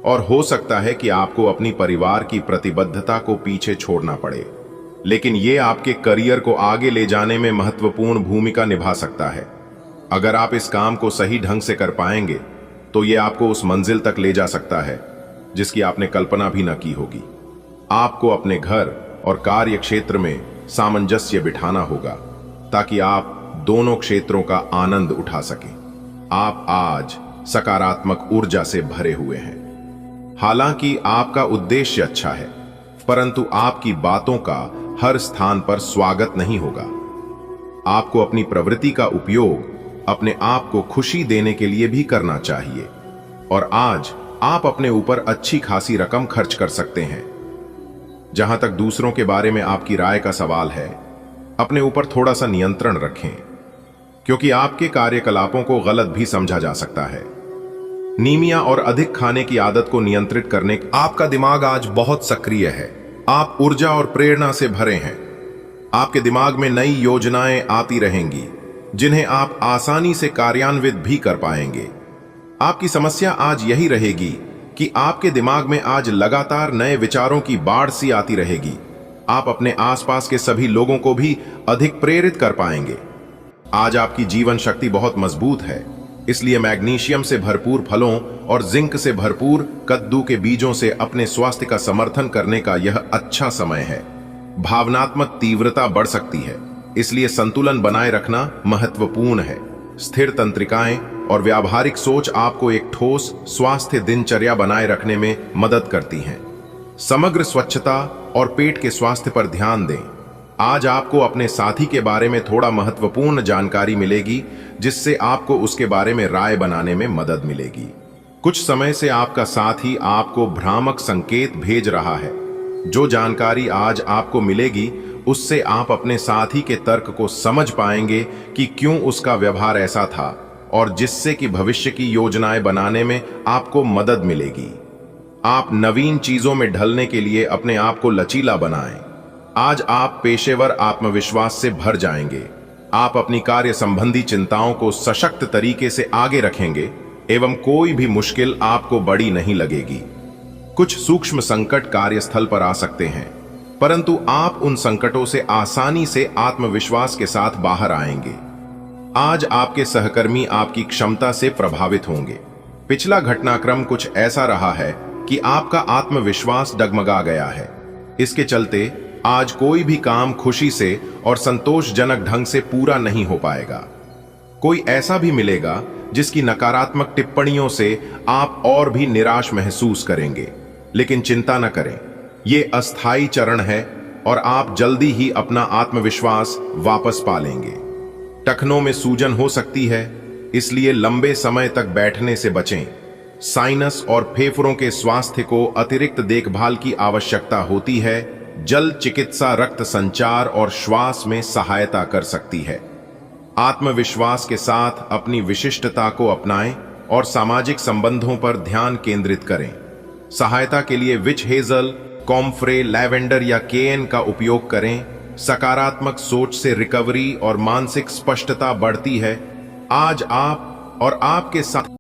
और हो सकता है कि आपको अपनी परिवार की प्रतिबद्धता को पीछे छोड़ना पड़े, लेकिन ये आपके करियर को आगे ले जाने में महत्वपूर्ण भूमिका निभा सकता है। अगर आप इस काम को सही ढंग से कर पाएंगे तो ये आपको उस मंजिल तक ले जा सकता है जिसकी आपने कल्पना भी न की होगी। आपको अपने घर और कार्य क्षेत्र में सामंजस्य बिठाना होगा ताकि आप दोनों क्षेत्रों का आनंद उठा सकें। आप आज सकारात्मक ऊर्जा से भरे हुए हैं। हालांकि आपका उद्देश्य अच्छा है, परंतु आपकी बातों का हर स्थान पर स्वागत नहीं होगा। आपको अपनी प्रवृत्ति का उपयोग अपने आप को खुशी देने के लिए भी करना चाहिए और आज आप अपने ऊपर अच्छी खासी रकम खर्च कर सकते हैं। जहां तक दूसरों के बारे में आपकी राय का सवाल है, अपने ऊपर थोड़ा सा नियंत्रण रखें, क्योंकि आपके कार्यकलापों को गलत भी समझा जा सकता है। नीमिया और अधिक खाने की आदत को नियंत्रित करने आपका दिमाग आज बहुत सक्रिय है। आप ऊर्जा और प्रेरणा से भरे हैं। आपके दिमाग में नई योजनाएं आती रहेंगी जिन्हें आप आसानी से कार्यान्वित भी कर पाएंगे। आपकी समस्या आज यही रहेगी कि आपके दिमाग में आज लगातार नए विचारों की बाढ़ सी आती रहेगी। आप अपने आसपास के सभी लोगों को भी अधिक प्रेरित कर पाएंगे। आज आपकी जीवन शक्ति बहुत मजबूत है, इसलिए मैग्नीशियम से भरपूर फलों और जिंक से भरपूर कद्दू के बीजों से अपने स्वास्थ्य का समर्थन करने का यह अच्छा समय है। भावनात्मक तीव्रता बढ़ सकती है, इसलिए संतुलन बनाए रखना महत्वपूर्ण है। स्थिर तंत्रिकाएं और व्यावहारिक सोच आपको एक ठोस स्वास्थ्य दिनचर्या बनाए रखने में मदद करती हैं। समग्र स्वच्छता और पेट के स्वास्थ्य पर ध्यान दें। आज आपको अपने साथी के बारे में थोड़ा महत्वपूर्ण जानकारी मिलेगी, जिससे आपको उसके बारे में राय बनाने में मदद मिलेगी। कुछ समय से आपका साथी आपको भ्रामक संकेत भेज रहा है। जो जानकारी आज आपको मिलेगी उससे आप अपने साथी के तर्क को समझ पाएंगे कि क्यों उसका व्यवहार ऐसा था, और जिससे कि भविष्य की योजनाएं बनाने में आपको मदद मिलेगी। आप नवीन चीजों में ढलने के लिए अपने आप को लचीला बनाएं। आज आप पेशेवर आत्मविश्वास से भर जाएंगे। आप अपनी कार्य संबंधी चिंताओं को सशक्त तरीके से आगे रखेंगे एवं कोई भी मुश्किल आपको बड़ी नहीं लगेगी। कुछ सूक्ष्म संकट कार्यस्थल पर आ सकते हैं, परंतु आप उन संकटों से आसानी से आत्मविश्वास के साथ बाहर आएंगे। आज आपके सहकर्मी आपकी क्षमता से प्रभावित होंगे। पिछला घटनाक्रम कुछ ऐसा रहा है कि आपका आत्मविश्वास डगमगा गया है। इसके चलते आज कोई भी काम खुशी से और संतोषजनक ढंग से पूरा नहीं हो पाएगा। कोई ऐसा भी मिलेगा जिसकी नकारात्मक टिप्पणियों से आप और भी निराश महसूस करेंगे, लेकिन चिंता न करें, ये अस्थायी चरण है और आप जल्दी ही अपना आत्मविश्वास वापस पा लेंगे। टखनों में सूजन हो सकती है, इसलिए लंबे समय तक बैठने से बचें। साइनस और फेफड़ों के स्वास्थ्य को अतिरिक्त देखभाल की आवश्यकता होती है। जल चिकित्सा रक्त संचार और श्वास में सहायता कर सकती है। आत्मविश्वास के साथ अपनी विशिष्टता को अपनाएं और सामाजिक संबंधों पर ध्यान केंद्रित करें। सहायता के लिए विच हेजल, कॉम्फ्रे, लैवेंडर या केएन का उपयोग करें। सकारात्मक सोच से रिकवरी और मानसिक स्पष्टता बढ़ती है। आज आप और आपके साथ